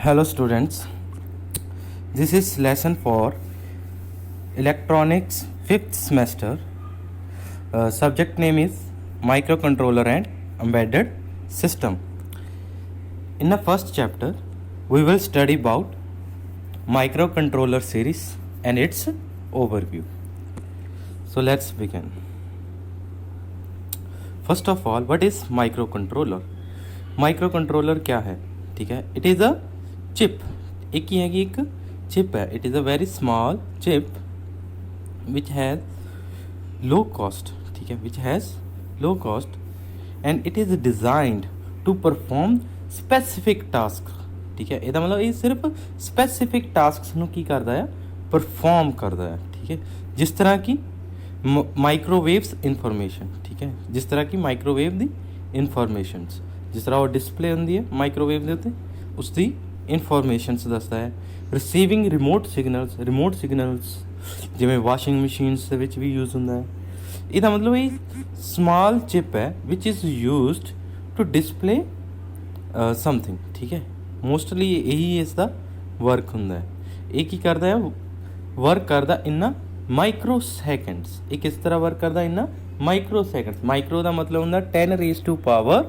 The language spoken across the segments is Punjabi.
Hello students, this is lesson for electronics 5th semester. Subject name is microcontroller and embedded system. In the first chapter we will study about microcontroller series and its overview. So let's begin. First of all, what is microcontroller? Microcontroller क्या है? ठीक है, it is a चिप, एक ही है कि एक चिप है. It is a very small chip which has low cost. ठीक है, which has low cost and it is designed to perform specific task. ठीक है, ਇਹਦਾ मतलब ये सिर्फ स्पैसिफिक टास्क ਨੂੰ ਕੀ ਕਰਦਾ ਹੈ, परफॉर्म करता है. ठीक है, जिस तरह की माइक्रोवेव्स इन्फॉर्मेशन. ठीक है, जिस तरह की माइक्रोवेव ਦੀ ਇਨਫੋਰਮੇਸ਼ਨਸ, जिस तरह वो डिस्पले ਹੁੰਦੀ ਹੈ ਮਾਈਕ੍ਰੋਵੇਵ ਦੇ ਉੱਤੇ, ਉਸ ਦੀ ਇਨਫੋਰਮੇਸ਼ਨਸ ਦੱਸਦਾ ਹੈ. ਰਿਸੀਵਿੰਗ ਰਿਮੋਟ ਸਿਗਨਲਸ ਜਿਵੇਂ ਵਾਸ਼ਿੰਗ ਮਸ਼ੀਨਸ ਦੇ ਵਿੱਚ ਵੀ ਯੂਜ਼ ਹੁੰਦਾ ਹੈ. ਇਹਦਾ ਮਤਲਬ ਇਹ ਸਮਾਲ ਚਿਪ ਹੈ which is used to display something. ਠੀਕ ਹੈ, ਮੋਸਟਲੀ ਇਹੀ ਇਸ ਦਾ ਵਰਕ ਹੁੰਦਾ ਹੈ. ਇਹ ਕੀ ਕਰਦਾ ਹੈ, ਵਰਕ ਕਰਦਾ ਇਨ ਮਾਈਕਰੋ ਸੈਕਿੰਡਸ. ਇਹ ਕਿਸ ਤਰ੍ਹਾਂ ਵਰਕ ਕਰਦਾ ਇਨ ਮਾਈਕਰੋ ਸੈਕਿੰਡਸ. ਮਾਈਕਰੋ ਦਾ ਮਤਲਬ ਹੁੰਦਾ 10 raised to power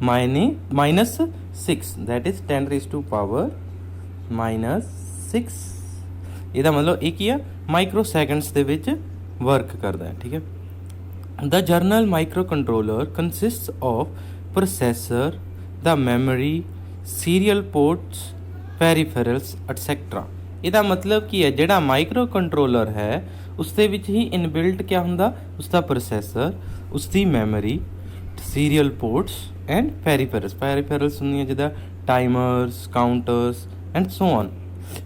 -6, that is 10 raised to power -6. ਇਹਦਾ ਮਤਲਬ ਇਹ ਕੀ ਆ, ਮਾਈਕਰੋ ਸੈਕਿੰਡਸ ਦੇ ਵਿੱਚ ਵਰਕ ਕਰਦਾ ਹੈ. ਠੀਕ ਹੈ, the general microcontroller consists of processor, the memory, serial ports, peripherals et cetera. ਇਹਦਾ ਮਤਲਬ ਕੀ ਹੈ, ਜਿਹੜਾ ਮਾਈਕਰੋ ਕੰਟਰੋਲਰ ਹੈ ਉਸ ਦੇ ਵਿੱਚ ਹੀ ਇਨਬਿਲਟ ਕਿਆ ਹੁੰਦਾ, ਉਸ ਦਾ ਪ੍ਰੋਸੈਸਰ, ਉਸ ਦੀ ਮੈਮਰੀ, ਸੀਰੀਅਲ ਪੋਰਟਸ ਐਂਡ ਪੈਰੀਫੈਰਲਸ ਹੁੰਦੀਆਂ ਜਿੱਦਾਂ ਟਾਈਮਰਸ, counters and so on.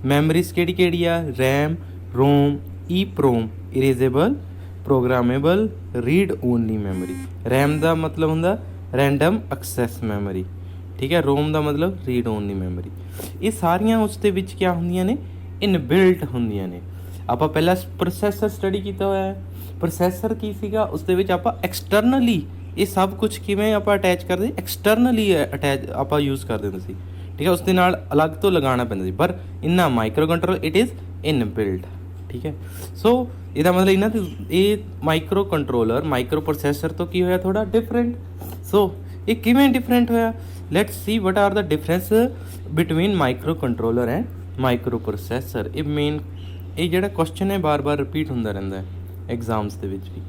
Memories ਕਿਹੜੀ ਆ, ਰੈਮ, ਰੋਮ, ਈਪਰੋਮ, ਇਰੇਜ਼ੇਬਲ, ਪ੍ਰੋਗਰਾਮੇਬਲ, ਰੀਡ ਓਨਲੀ ਮੈਮਰੀ. ਰੈਮ ਦਾ ਮਤਲਬ ਹੁੰਦਾ ਰੈਂਡਮ ਐਕਸੈਸ ਮੈਮਰੀ. ਠੀਕ ਹੈ, ਰੋਮ ਦਾ ਮਤਲਬ ਰੀਡ ਓਨਲੀ ਮੈਮਰੀ. ਇਹ ਸਾਰੀਆਂ ਉਸ ਦੇ ਵਿੱਚ ਕਿਆ ਹੁੰਦੀਆਂ ਨੇ, ਇਨਬਿਲਟ ਹੁੰਦੀਆਂ ਨੇ. ਆਪਾਂ ਪਹਿਲਾਂ ਪ੍ਰੋਸੈਸਰ ਸਟੱਡੀ ਕੀਤਾ ਹੋਇਆ ਹੈ. ਪ੍ਰੋਸੈਸਰ ਕੀ ਸੀਗਾ, ਉਸ ਦੇ ਵਿੱਚ ਆਪਾਂ ਐਕਸਟਰਨਲੀ ਇਹ ਸਭ ਕੁਛ ਕਿਵੇਂ ਆਪਾਂ ਅਟੈਚ ਕਰਦੇ, ਐਕਸਟਰਨਲੀ ਅਟੈਚ ਆਪਾਂ ਯੂਜ਼ ਕਰਦੇ ਹੁੰਦੇ ਸੀ. ਠੀਕ ਹੈ, ਉਸ ਦੇ ਨਾਲ ਅਲੱਗ ਤੋਂ ਲਗਾਉਣਾ ਪੈਂਦਾ ਸੀ. ਪਰ ਇਹਨਾਂ micro control it is inbuilt. ਠੀਕ ਹੈ, ਸੋ ਇਹਦਾ ਮਤਲਬ ਇਹਨਾਂ ਦੇ ਇਹ ਮਾਈਕਰੋ ਕੰਟਰੋਲਰ ਮਾਈਕਰੋ ਪ੍ਰੋਸੈਸਰ ਤੋਂ ਕੀ ਹੋਇਆ, ਥੋੜ੍ਹਾ ਡਿਫਰੈਂਟ. ਸੋ ਇਹ ਕਿਵੇਂ ਡਿਫਰੈਂਟ ਹੋਇਆ, let's see what are the difference between micro controller and micro processor. ਇਹ ਜਿਹੜਾ ਕੁਐਸਚਨ ਹੈ ਬਾਰ-ਬਾਰ ਰਿਪੀਟ ਹੁੰਦਾ ਰਹਿੰਦਾ ਹੈ ਐਗਜ਼ਾਮਸ ਦੇ ਵਿੱਚ ਵੀ.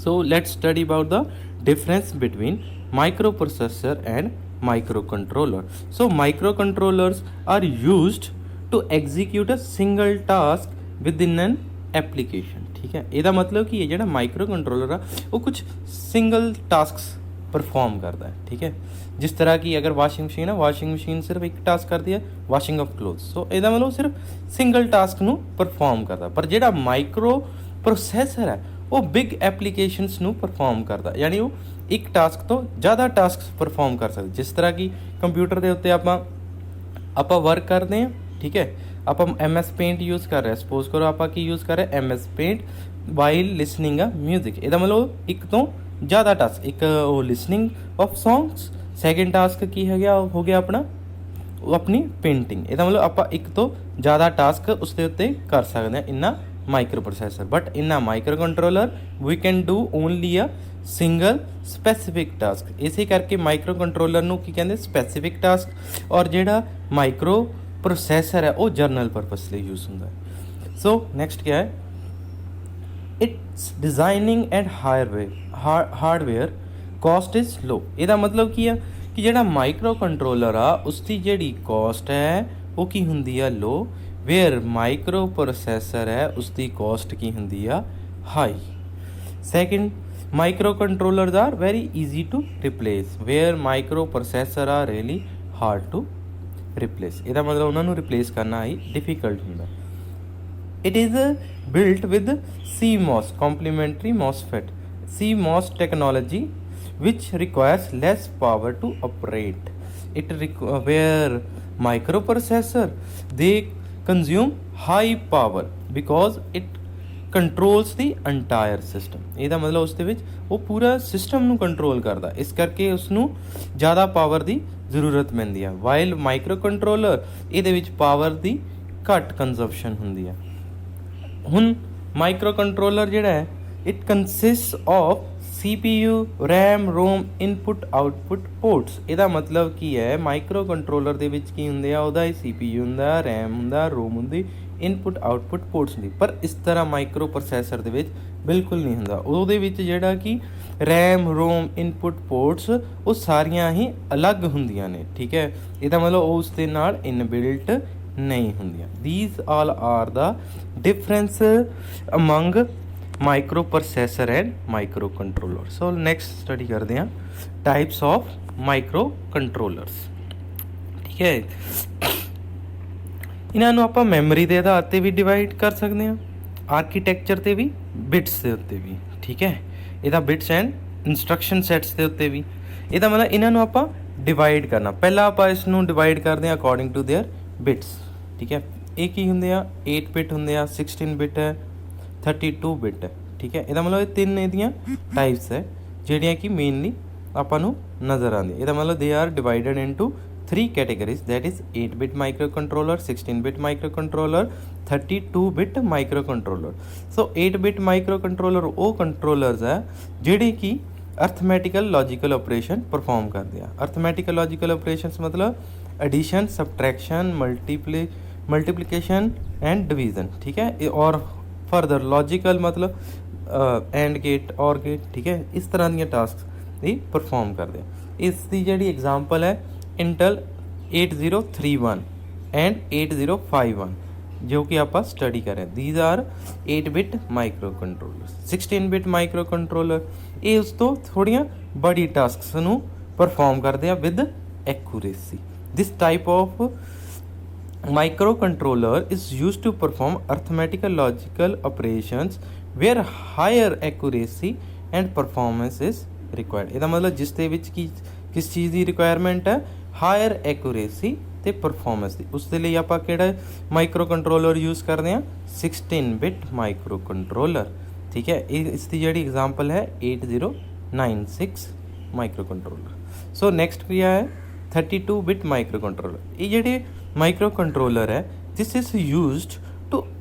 So let's study about the difference between microprocessor and microcontroller. So microcontrollers are used to execute a single task within an application. ठीक है, ਇਹਦਾ ਮਤਲਬ ਕੀ ਹੈ, ਜਿਹੜਾ ਮਾਈਕਰੋ ਕੰਟਰੋਲਰ ਆ ਉਹ ਕੁਝ ਸਿੰਗਲ ਟਾਸਕਸ ਪਰਫੋਰਮ ਕਰਦਾ ਹੈ. ਠੀਕ ਹੈ, ਜਿਸ ਤਰ੍ਹਾਂ ਕਿ ਅਗਰ ਵਾਸ਼ਿੰਗ ਮਸ਼ੀਨ ਹੈ, ਵਾਸ਼ਿੰਗ ਮਸ਼ੀਨ ਸਿਰਫ ਇੱਕ ਟਾਸਕ ਕਰਦੀ ਹੈ, ਵਾਸ਼ਿੰਗ ਆਫ ਕਲੋਥਸ. ਸੋ ਇਹਦਾ ਮਤਲਬ ਸਿਰਫ ਸਿੰਗਲ ਟਾਸਕ ਨੂੰ ਪਰਫੋਰਮ ਕਰਦਾ. ਪਰ ਜਿਹੜਾ ਮਾਈਕਰੋ ਪ੍ਰੋਸੈਸਰ ਹੈ ਉਹ ਬਿਗ ਐਪਲੀਕੇਸ਼ਨਸ ਨੂੰ ਪਰਫੋਰਮ ਕਰਦਾ, ਯਾਨੀ ਉਹ ਇੱਕ ਟਾਸਕ ਤੋਂ ਜ਼ਿਆਦਾ ਟਾਸਕਸ ਪਰਫੋਰਮ ਕਰ ਸਕਦਾ. ਜਿਸ ਤਰ੍ਹਾਂ ਕਿ ਕੰਪਿਊਟਰ ਦੇ ਉੱਤੇ ਆਪਾਂ ਵਰਕ ਕਰਦੇ ਹਾਂ. ਠੀਕ ਹੈ, ਆਪਾਂ MS Paint ਯੂਜ਼ ਕਰ ਰਹੇ, ਸਪੋਜ਼ ਕਰੋ ਆਪਾਂ ਕੀ ਯੂਜ਼ ਕਰ ਰਹੇ, MS Paint while listening a music. ਇਹਦਾ ਮਤਲਬ ਇੱਕ ਤੋਂ ਜ਼ਿਆਦਾ ਟਾਸਕ, ਇੱਕ ਉਹ listening of songs, second task ਕੀ ਹੋ ਗਿਆ ਆਪਣਾ ਉਹ ਆਪਣੀ ਪੇਂਟਿੰਗ. ਇਹਦਾ ਮਤਲਬ ਆਪਾਂ ਇੱਕ ਤੋਂ ਜ਼ਿਆਦਾ ਟਾਸਕ ਉਸ ਦੇ ਉੱਤੇ ਕਰ ਸਕਦੇ ਹਾਂ in microprocessor. But in microcontroller we can do only a single specific task. ਇਸੇ ਕਰਕੇ ਮਾਈਕਰੋ ਕੰਟਰੋਲਰ ਨੂੰ ਕੀ ਕਹਿੰਦੇ, ਸਪੈਸੀਫਿਕ ਟਾਸਕ. ਔਰ ਜਿਹੜਾ ਮਾਈਕਰੋ ਪ੍ਰੋਸੈਸਰ ਹੈ ਉਹ ਜਰਨਲ ਪਰਪਸ ਲਈ ਯੂਜ਼ ਹੁੰਦਾ ਹੈ. ਸੋ ਨੈਕਸਟ ਕਿਆ ਹੈ, it's designing and hardware cost is low. ਇਹਦਾ ਮਤਲਬ ਕੀ ਆ ਕਿ ਜਿਹੜਾ ਮਾਈਕਰੋ ਕੰਟਰੋਲਰ ਆ ਉਸ ਦੀ ਜਿਹੜੀ ਕੋਸਟ ਹੈ ਉਹ ਕੀ ਹੁੰਦੀ ਆ, ਲੋ. ਵੇਅਰ ਮਾਈਕਰੋ ਪ੍ਰੋਸੈਸਰ ਹੈ ਉਸ ਦੀ ਕੋਸਟ ਕੀ ਹੁੰਦੀ ਆ, high. Second, microcontrollers are very easy to replace, where microprocessor are really hard to replace. ਇਹਦਾ ਮਤਲਬ ਉਹਨਾਂ ਨੂੰ ਰਿਪਲੇਸ ਕਰਨਾ ਹੀ ਡਿਫੀਕਲਟ ਹੁੰਦਾ. It is built with CMOS complementary MOSFET, CMOS technology which requires less power to operate. Where microprocessor they consume high power because it controls the entire system. ਇਹਦਾ ਮਤਲਬ ਉਸ ਦੇ ਵਿੱਚ ਉਹ ਪੂਰਾ ਸਿਸਟਮ ਨੂੰ ਕੰਟਰੋਲ ਕਰਦਾ, ਇਸ ਕਰਕੇ ਉਸ ਨੂੰ ਜ਼ਿਆਦਾ ਪਾਵਰ ਦੀ ਜ਼ਰੂਰਤ ਪੈਂਦੀ ਆ। ਵਾਈਲ ਮਾਈਕਰੋ ਕੰਟਰੋਲਰ ਇਹਦੇ ਵਿੱਚ ਪਾਵਰ ਦੀ ਘੱਟ ਕੰਜ਼ੰਪਸ਼ਨ ਹੁੰਦੀ ਆ। ਹੁਣ ਮਾਈਕਰੋ ਕੰਟਰੋਲਰ ਜਿਹੜਾ ਹੈ it consist of CPU, RAM, ROM, input output ports. ਇਹਦਾ ਮਤਲਬ ਕੀ ਹੈ, ਮਾਈਕਰੋ ਕੰਟਰੋਲਰ ਦੇ ਵਿੱਚ ਕੀ ਹੁੰਦੇ ਆ, ਉਹਦਾ CPU ਹੁੰਦਾ, RAM ਹੁੰਦਾ, ROM ਹੁੰਦੀ, ਇਨਪੁਟ ਆਊਟਪੁੱਟ ਪੋਰਟਸ ਹੁੰਦੀ। ਪਰ ਇਸ ਤਰ੍ਹਾਂ ਮਾਈਕਰੋ ਪ੍ਰੋਸੈਸਰ ਦੇ ਵਿੱਚ ਬਿਲਕੁਲ ਨਹੀਂ ਹੁੰਦਾ। ਉਹਦੇ ਵਿੱਚ ਜਿਹੜਾ ਕਿ RAM, ROM, ਇਨਪੁਟ ਪੋਰਟਸ ਉਹ ਸਾਰੀਆਂ ਹੀ ਅਲੱਗ ਹੁੰਦੀਆਂ ਨੇ, ਠੀਕ ਹੈ। ਇਹਦਾ ਮਤਲਬ ਉਹ ਉਸ ਦੇ ਨਾਲ ਇਨਬਿਲਟ ਨਹੀਂ ਹੁੰਦੀਆਂ। These all are the difference among micro processor and micro controller. So next study ਕਰਦੇ ਹਾਂ ਟਾਈਪਸ ਆਫ ਮਾਈਕਰੋ ਕੰਟਰੋਲਰਸ, ਠੀਕ ਹੈ। ਇਹਨਾਂ ਨੂੰ ਆਪਾਂ ਮੈਮਰੀ ਦੇ ਆਧਾਰ 'ਤੇ ਵੀ ਡਿਵਾਈਡ ਕਰ ਸਕਦੇ ਹਾਂ, ਆਰਕੀਟੈਕਚਰ 'ਤੇ ਵੀ, ਬਿਟਸ ਦੇ ਉੱਤੇ ਵੀ, ਠੀਕ ਹੈ। ਇਹਦਾ ਬਿਟਸ ਐਂਡ ਇੰਸਟਰਕਸ਼ਨ ਸੈਟਸ ਦੇ ਉੱਤੇ ਵੀ। ਇਹਦਾ ਮਤਲਬ ਇਹਨਾਂ ਨੂੰ ਆਪਾਂ ਡਿਵਾਈਡ ਕਰਨਾ। ਪਹਿਲਾਂ ਆਪਾਂ ਇਸ ਨੂੰ ਡਿਵਾਈਡ ਕਰਦੇ ਹਾਂ ਅਕੋਰਡਿੰਗ ਟੂ ਦੇਅਰ ਬਿਟਸ, ਠੀਕ ਹੈ। ਇਹ ਕੀ ਹੁੰਦੇ ਆ, 8 ਬਿਟ ਹੁੰਦੇ ਆ, 16 ਬਿਟ ਹੈ, 32 ਬਿਟ ਹੈ, ਠੀਕ ਹੈ। ਇਹਦਾ ਮਤਲਬ ਇਹ ਤਿੰਨ ਇਹਦੀਆਂ ਟਾਈਪਸ ਹੈ ਜਿਹੜੀਆਂ ਕਿ ਮੇਨਲੀ ਆਪਾਂ ਨੂੰ ਨਜ਼ਰ ਆਉਂਦੀਆਂ। ਇਹਦਾ ਮਤਲਬ they are divided into 3 categories, that is 8-bit microcontroller, 16-bit microcontroller, 32-bit microcontroller. So 8-bit microcontroller ਉਹ ਕੰਟਰੋਲਰਸ ਹੈ ਜਿਹੜੇ ਕਿ ਅਰਥਮੈਟੀਕਲ ਲੌਜੀਕਲ ਆਪਰੇਸ਼ਨ ਪਰਫਾਰਮ ਕਰਦੇ ਆ। ਅਰਥਮੈਟੀਕਲ ਲੌਜੀਕਲ ਆਪਰੇਸ਼ਨਸ ਮਤਲਬ ਐਡੀਸ਼ਨ, ਸਬਟਰੈਕਸ਼ਨ, ਮਲਟੀਪਲੀਕੇਸ਼ਨ ਐਂਡ ਡਿਵੀਜ਼ਨ, ਠੀਕ ਹੈ। ਔਰ ਫਰਦਰ ਲੌਜੀਕਲ ਮਤਲਬ ਐਂਡ ਗੇਟ, ਔਰ ਗੇਟ, ਠੀਕ ਹੈ। ਇਸ ਤਰ੍ਹਾਂ ਦੀਆਂ ਟਾਸਕ ਇਹ ਪਰਫਾਰਮ ਕਰਦੇ ਆ। ਇਸ ਦੀ ਜਿਹੜੀ ਐਗਜ਼ਾਮਪਲ ਹੈ ਇੰਟਲ 8031 ਐਂਡ 8051 ਜੋ ਕਿ ਆਪਾਂ ਸਟੱਡੀ ਕਰ ਰਹੇ ਹਾਂ। These are 8-bit micro controller. 16-bit micro controller ਇਹ ਉਸ ਤੋਂ ਥੋੜ੍ਹੀਆਂ ਬੜੀ ਟਾਸਕਸ ਨੂੰ ਪਰਫਾਰਮ ਕਰਦੇ ਆ with accuracy. This type of microcontroller is used to perform arithmetical logical operations where higher accuracy and performance is required। ਇਹਦਾ ਮਤਲਬ ਜਿਸ ਦੇ ਵਿੱਚ ਕੀ ਕਿਸ ਚੀਜ਼ ਦੀ ਰਿਕੁਆਇਰਮੈਂਟ ਹੈ, ਹਾਇਰ ਐਕੂਰੇਸੀ ਅਤੇ ਪਰਫੋਰਮੈਂਸ ਦੀ। ਉਸ ਦੇ ਲਈ ਆਪਾਂ ਕਿਹੜਾ ਮਾਈਕਰੋ ਕੰਟਰੋਲਰ ਯੂਜ਼ ਕਰਦੇ ਹਾਂ, 16-bit ਮਾਈਕਰੋ ਕੰਟਰੋਲਰ, ਠੀਕ ਹੈ। ਇਹ ਇਸ ਦੀ ਜਿਹੜੀ ਐਗਜ਼ਾਮਪਲ ਹੈ 8096 ਮਾਈਕਰੋ ਕੰਟਰੋਲਰ। ਸੋ ਨੈਕਸਟ ਕੀ ਹੈ 32-bit ਮਾਈਕਰੋ ਕੰਟਰੋਲਰ। ਇਹ ਜਿਹੜੇ ਮਾਈਕਰੋ ਕੰਟਰੋਲਰ ਹੈ this is used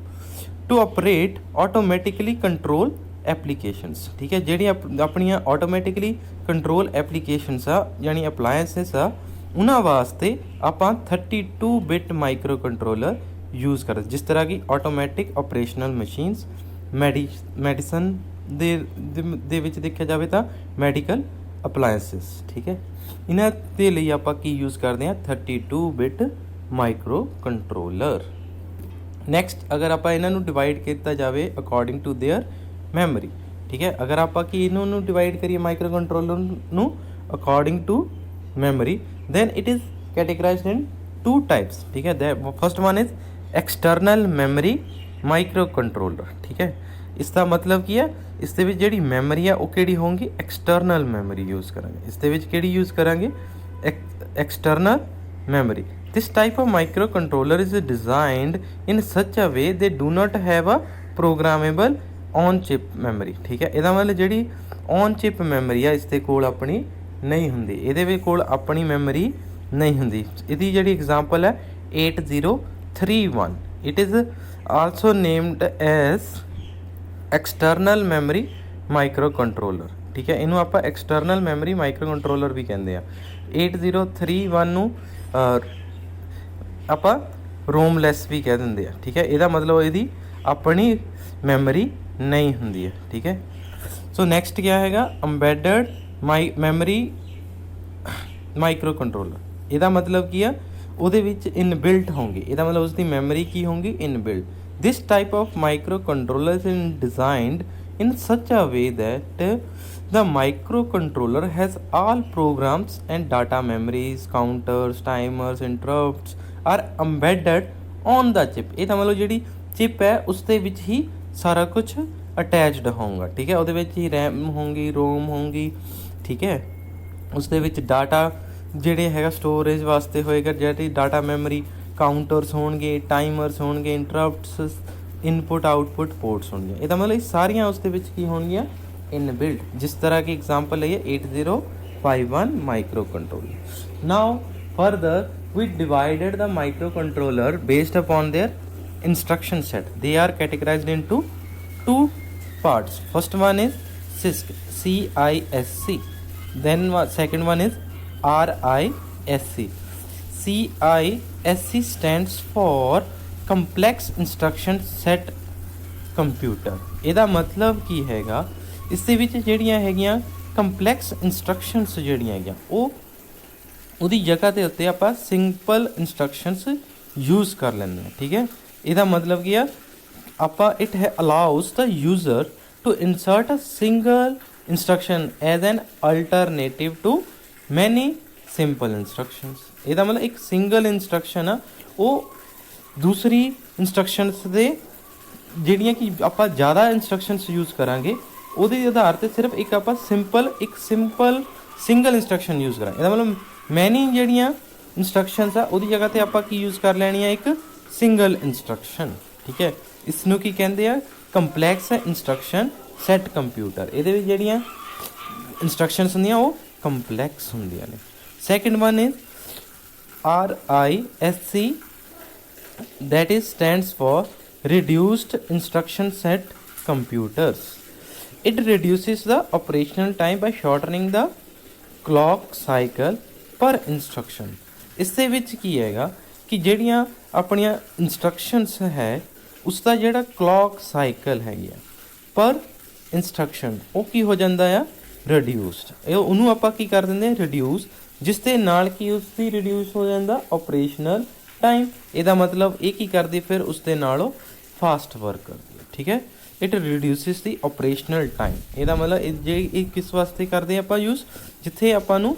to operate automatically control applications, ਠੀਕ ਹੈ। ਜਿਹੜੀਆਂ ਆਪਣੀਆਂ ਆਟੋਮੈਟਿਕਲੀ ਕੰਟਰੋਲ ਐਪਲੀਕੇਸ਼ਨਸ ਆ ਯਾਨੀ ਅਪਲਾਇੰਸਿਸ ਆ ਉਹਨਾਂ ਵਾਸਤੇ ਆਪਾਂ 32-bit ਮਾਈਕਰੋ ਕੰਟਰੋਲਰ ਯੂਜ਼ ਕਰਦੇ। ਜਿਸ ਤਰ੍ਹਾਂ ਕਿ ਆਟੋਮੈਟਿਕ ਆਪਰੇਸ਼ਨਲ ਮਸ਼ੀਨਸ, ਮੈਡੀਸਨ ਦੇ ਵਿੱਚ ਦੇਖਿਆ ਜਾਵੇ ਤਾਂ ਮੈਡੀਕਲ ਅਪਲਾਇੰਸਿਸ, ਠੀਕ ਹੈ। ਇਹਨਾਂ ਦੇ ਲਈ ਆਪਾਂ ਕੀ ਯੂਜ਼ ਕਰਦੇ ਹਾਂ 32-bit ਮਾਈਕਰੋ ਕੰਟਰੋਲਰ। ਨੈਕਸਟ ਅਗਰ ਆਪਾਂ ਇਹਨਾਂ ਨੂੰ ਡਿਵਾਈਡ ਕੀਤਾ ਜਾਵੇ ਅਕੋਰਡਿੰਗ ਟੂ ਦੇਅਰ ਮੈਮਰੀ, ਠੀਕ ਹੈ। ਅਗਰ ਆਪਾਂ ਕੀ ਇਹਨਾਂ ਨੂੰ ਡਿਵਾਈਡ ਕਰੀਏ ਮਾਈਕਰੋ ਕੰਟਰੋਲਰ ਨੂੰ according to memory then it is categorized in 2 types, ठीक है। the first one is external memory microcontroller, ठीक है। ਇਸ ਦਾ ਮਤਲਬ ਕੀ ਹੈ, ਇਸ ਦੇ ਵਿੱਚ ਜਿਹੜੀ ਮੈਮਰੀ ਆ ਉਹ ਕਿਹੜੀ ਹੋਊਗੀ, ਐਕਸਟਰਨਲ ਮੈਮਰੀ ਯੂਜ਼ ਕਰਾਂਗੇ। ਇਸ ਦੇ ਵਿੱਚ ਕਿਹੜੀ ਯੂਜ਼ ਕਰਾਂਗੇ, external memory. this type of microcontroller is designed in such a way they do not have a programmable on chip memory, ਠੀਕ ਹੈ। ਇਹਦਾ ਮਤਲਬ ਜਿਹੜੀ ਔਨ ਚਿਪ ਮੈਮਰੀ ਆ ਇਸ ਦੇ ਕੋਲ ਆਪਣੀ ਨਹੀਂ ਹੁੰਦੀ, ਇਹਦੇ ਵਿੱਚ ਕੋਲ ਆਪਣੀ ਮੈਮਰੀ ਨਹੀਂ ਹੁੰਦੀ। ਇਹਦੀ ਜਿਹੜੀ ਐਗਜ਼ਾਮਪਲ ਹੈ 8031 it is also named as external memory micro controller, ਠੀਕ ਹੈ। ਇਹਨੂੰ ਆਪਾਂ ਐਕਸਟਰਨਲ ਮੈਮਰੀ ਮਾਈਕਰੋ ਕੰਟਰੋਲਰ ਵੀ ਕਹਿੰਦੇ ਆ। 8031 ਨੂੰ ਆਪਾਂ ਰੋਮਲੈਸ ਵੀ ਕਹਿ ਦਿੰਦੇ ਆ, ਠੀਕ ਹੈ। ਇਹਦਾ ਮਤਲਬ ਇਹਦੀ ਆਪਣੀ ਮੈਮਰੀ ਨਹੀਂ ਹੁੰਦੀ ਹੈ, ਠੀਕ ਹੈ। ਸੋ ਨੈਕਸਟ ਕਿਆ ਹੈਗਾ ਅੰਬੈਡਡ ਮੈਮਰੀ ਮਾਈਕਰੋ ਕੰਟਰੋਲਰ। ਇਹਦਾ ਮਤਲਬ ਕੀ ਆ, ਉਹਦੇ ਵਿੱਚ ਇਨਬਿਲਟ ਹੋਣਗੇ। ਇਹਦਾ ਮਤਲਬ ਉਸਦੀ ਮੈਮਰੀ ਕੀ ਹੋਊਗੀ, inbuilt. This type of micro controller is designed in such a way that the microcontroller has all programs and data memories, counters, timers, interrupts are embedded on the chip। ਇਹਦਾ ਮਤਲਬ ਜਿਹੜੀ ਚਿਪ ਹੈ ਉਸ ਦੇ ਵਿੱਚ ਹੀ ਸਾਰਾ ਕੁਝ ਅਟੈਚਡ ਹੋਊਗਾ, ਠੀਕ ਹੈ। ਉਹਦੇ ਵਿੱਚ ਹੀ ਰੈਮ ਹੋਊਗੀ, ਰੋਮ ਹੋਊਗੀ, ਠੀਕ ਹੈ। ਉਸ ਦੇ ਵਿੱਚ ਡਾਟਾ ਜਿਹੜੇ ਹੈਗਾ ਸਟੋਰੇਜ ਵਾਸਤੇ ਹੋਏਗਾ, ਜਿਹੜੀ ਡਾਟਾ ਮੈਮਰੀ, ਕਾਊਂਟਰਸ ਹੋਣਗੇ, ਟਾਈਮਰਸ ਹੋਣਗੇ, ਇੰਟਰਪਟਸ, ਇਨਪੁਟ ਆਊਟਪੁੱਟ ਪੋਰਟਸ ਹੋਣਗੀਆਂ। ਇਹਦਾ ਮਤਲਬ ਇਹ ਸਾਰੀਆਂ ਉਸ ਦੇ ਵਿੱਚ ਕੀ ਹੋਣਗੀਆਂ, ਇਨਬਿਲਟ। ਜਿਸ ਤਰ੍ਹਾਂ ਕਿ ਐਗਜ਼ਾਮਪਲ ਲਈਏ 8051 micro controller. Now Further, we divided the microcontroller based upon their instruction set. They are categorized into two parts. First one is CISC, CISC. Then second one is RISC. CISC stands for Complex Instruction Set Computer. ਇਹਦਾ ਮਤਲਬ ਕੀ ਹੈਗਾ, ਇਸ ਦੇ ਵਿੱਚ ਜਿਹੜੀਆਂ ਹੈਗੀਆਂ ਕੰਪਲੈਕਸ ਇੰਸਟਰਕਸ਼ਨਸ ਜਿਹੜੀਆਂ ਹੈਗੀਆਂ ਉਹ ਉਹਦੀ ਜਗ੍ਹਾ ਦੇ ਉੱਤੇ ਆਪਾਂ ਸਿੰਪਲ ਇੰਸਟਰਕਸ਼ਨਸ ਯੂਜ਼ ਕਰ ਲੈਂਦੇ ਹਾਂ। ਠੀਕ ਹੈ, ਇਹਦਾ ਮਤਲਬ ਕੀ ਆ, ਆਪਾਂ it allows the user to insert a single instruction as an alternative to many simple instructions. ਇਹਦਾ ਮਤਲਬ ਇੱਕ ਸਿੰਗਲ ਇੰਸਟਰਕਸ਼ਨ ਆ ਉਹ ਦੂਸਰੀ ਇੰਸਟਰਕਸ਼ਨਸ ਦੇ ਜਿਹੜੀਆਂ ਕਿ ਆਪਾਂ ਜ਼ਿਆਦਾ ਇੰਸਟਰਕਸ਼ਨਸ ਯੂਜ਼ ਕਰਾਂਗੇ ਉਹਦੇ ਆਧਾਰ 'ਤੇ ਸਿਰਫ ਇੱਕ ਆਪਾਂ ਸਿੰਪਲ ਸਿੰਗਲ ਇੰਸਟਰਕਸ਼ਨ ਯੂਜ਼ ਕਰਾਂਗੇ। ਇਹਦਾ ਮਤਲਬ ਮੈਨੀ ਜਿਹੜੀਆਂ ਇੰਸਟਰਕਸ਼ਨਸ ਆ ਉਹਦੀ ਜਗ੍ਹਾ 'ਤੇ ਆਪਾਂ ਕੀ ਯੂਜ਼ ਕਰ ਲੈਣੀ ਆ, ਇੱਕ ਸਿੰਗਲ ਇੰਸਟਰਕਸ਼ਨ। ਠੀਕ ਹੈ, ਇਸ ਨੂੰ ਕੀ ਕਹਿੰਦੇ ਆ, ਕੰਪਲੈਕਸ ਇੰਸਟਰਕਸ਼ਨ ਸੈੱਟ ਕੰਪਿਊਟਰ। ਇਹਦੇ ਵਿੱਚ ਜਿਹੜੀਆਂ ਇੰਸਟਰਕਸ਼ਨਸ ਹੁੰਦੀਆਂ ਉਹ ਕੰਪਲੈਕਸ ਹੁੰਦੀਆਂ ਨੇ। Second one is RISC, that is stands for Reduced Instruction Set Computers. It reduces the operational time by shortening the clock cycle per instruction. ਇਸ ਦੇ ਵਿੱਚ ਕੀ ਹੈਗਾ ਕਿ ਜਿਹੜੀਆਂ ਆਪਣੀਆਂ ਇੰਸਟਰਕਸ਼ਨਸ ਹੈ ਉਸ ਦਾ ਜਿਹੜਾ ਕਲੌਕ ਸਾਈਕਲ ਹੈਗੀ ਆ ਪਰ ਇੰਸਟਰਕਸ਼ਨ ਉਹ ਕੀ ਹੋ ਜਾਂਦਾ ਆ, ਰਿਡਿਊਸਡ। ਇਹ ਉਹਨੂੰ ਆਪਾਂ ਕੀ ਕਰ ਦਿੰਦੇ, ਰਿਡਿਊਸ, ਜਿਸ ਦੇ ਨਾਲ ਕੀ ਉਸ ਦੀ ਰਿਡਿਊਸ ਹੋ ਜਾਂਦਾ ਆਪਰੇਸ਼ਨਲ ਟਾਈਮ। ਇਹਦਾ ਮਤਲਬ ਇਹ ਕੀ ਕਰਦੀ, ਫਿਰ ਉਸ ਦੇ ਨਾਲ ਉਹ ਫਾਸਟ ਵਰਕ ਕਰਦੀ ਹੈ। ਠੀਕ ਹੈ, ਇਟ ਰਿਡਿਊਸਿਸ ਦੀ ਆਪਰੇਸ਼ਨਲ ਟਾਈਮ। ਇਹਦਾ ਮਤਲਬ ਇਹ ਕਿਸ ਵਾਸਤੇ ਕਰਦੇ ਆਪਾਂ ਯੂਜ਼, ਜਿੱਥੇ ਆਪਾਂ ਨੂੰ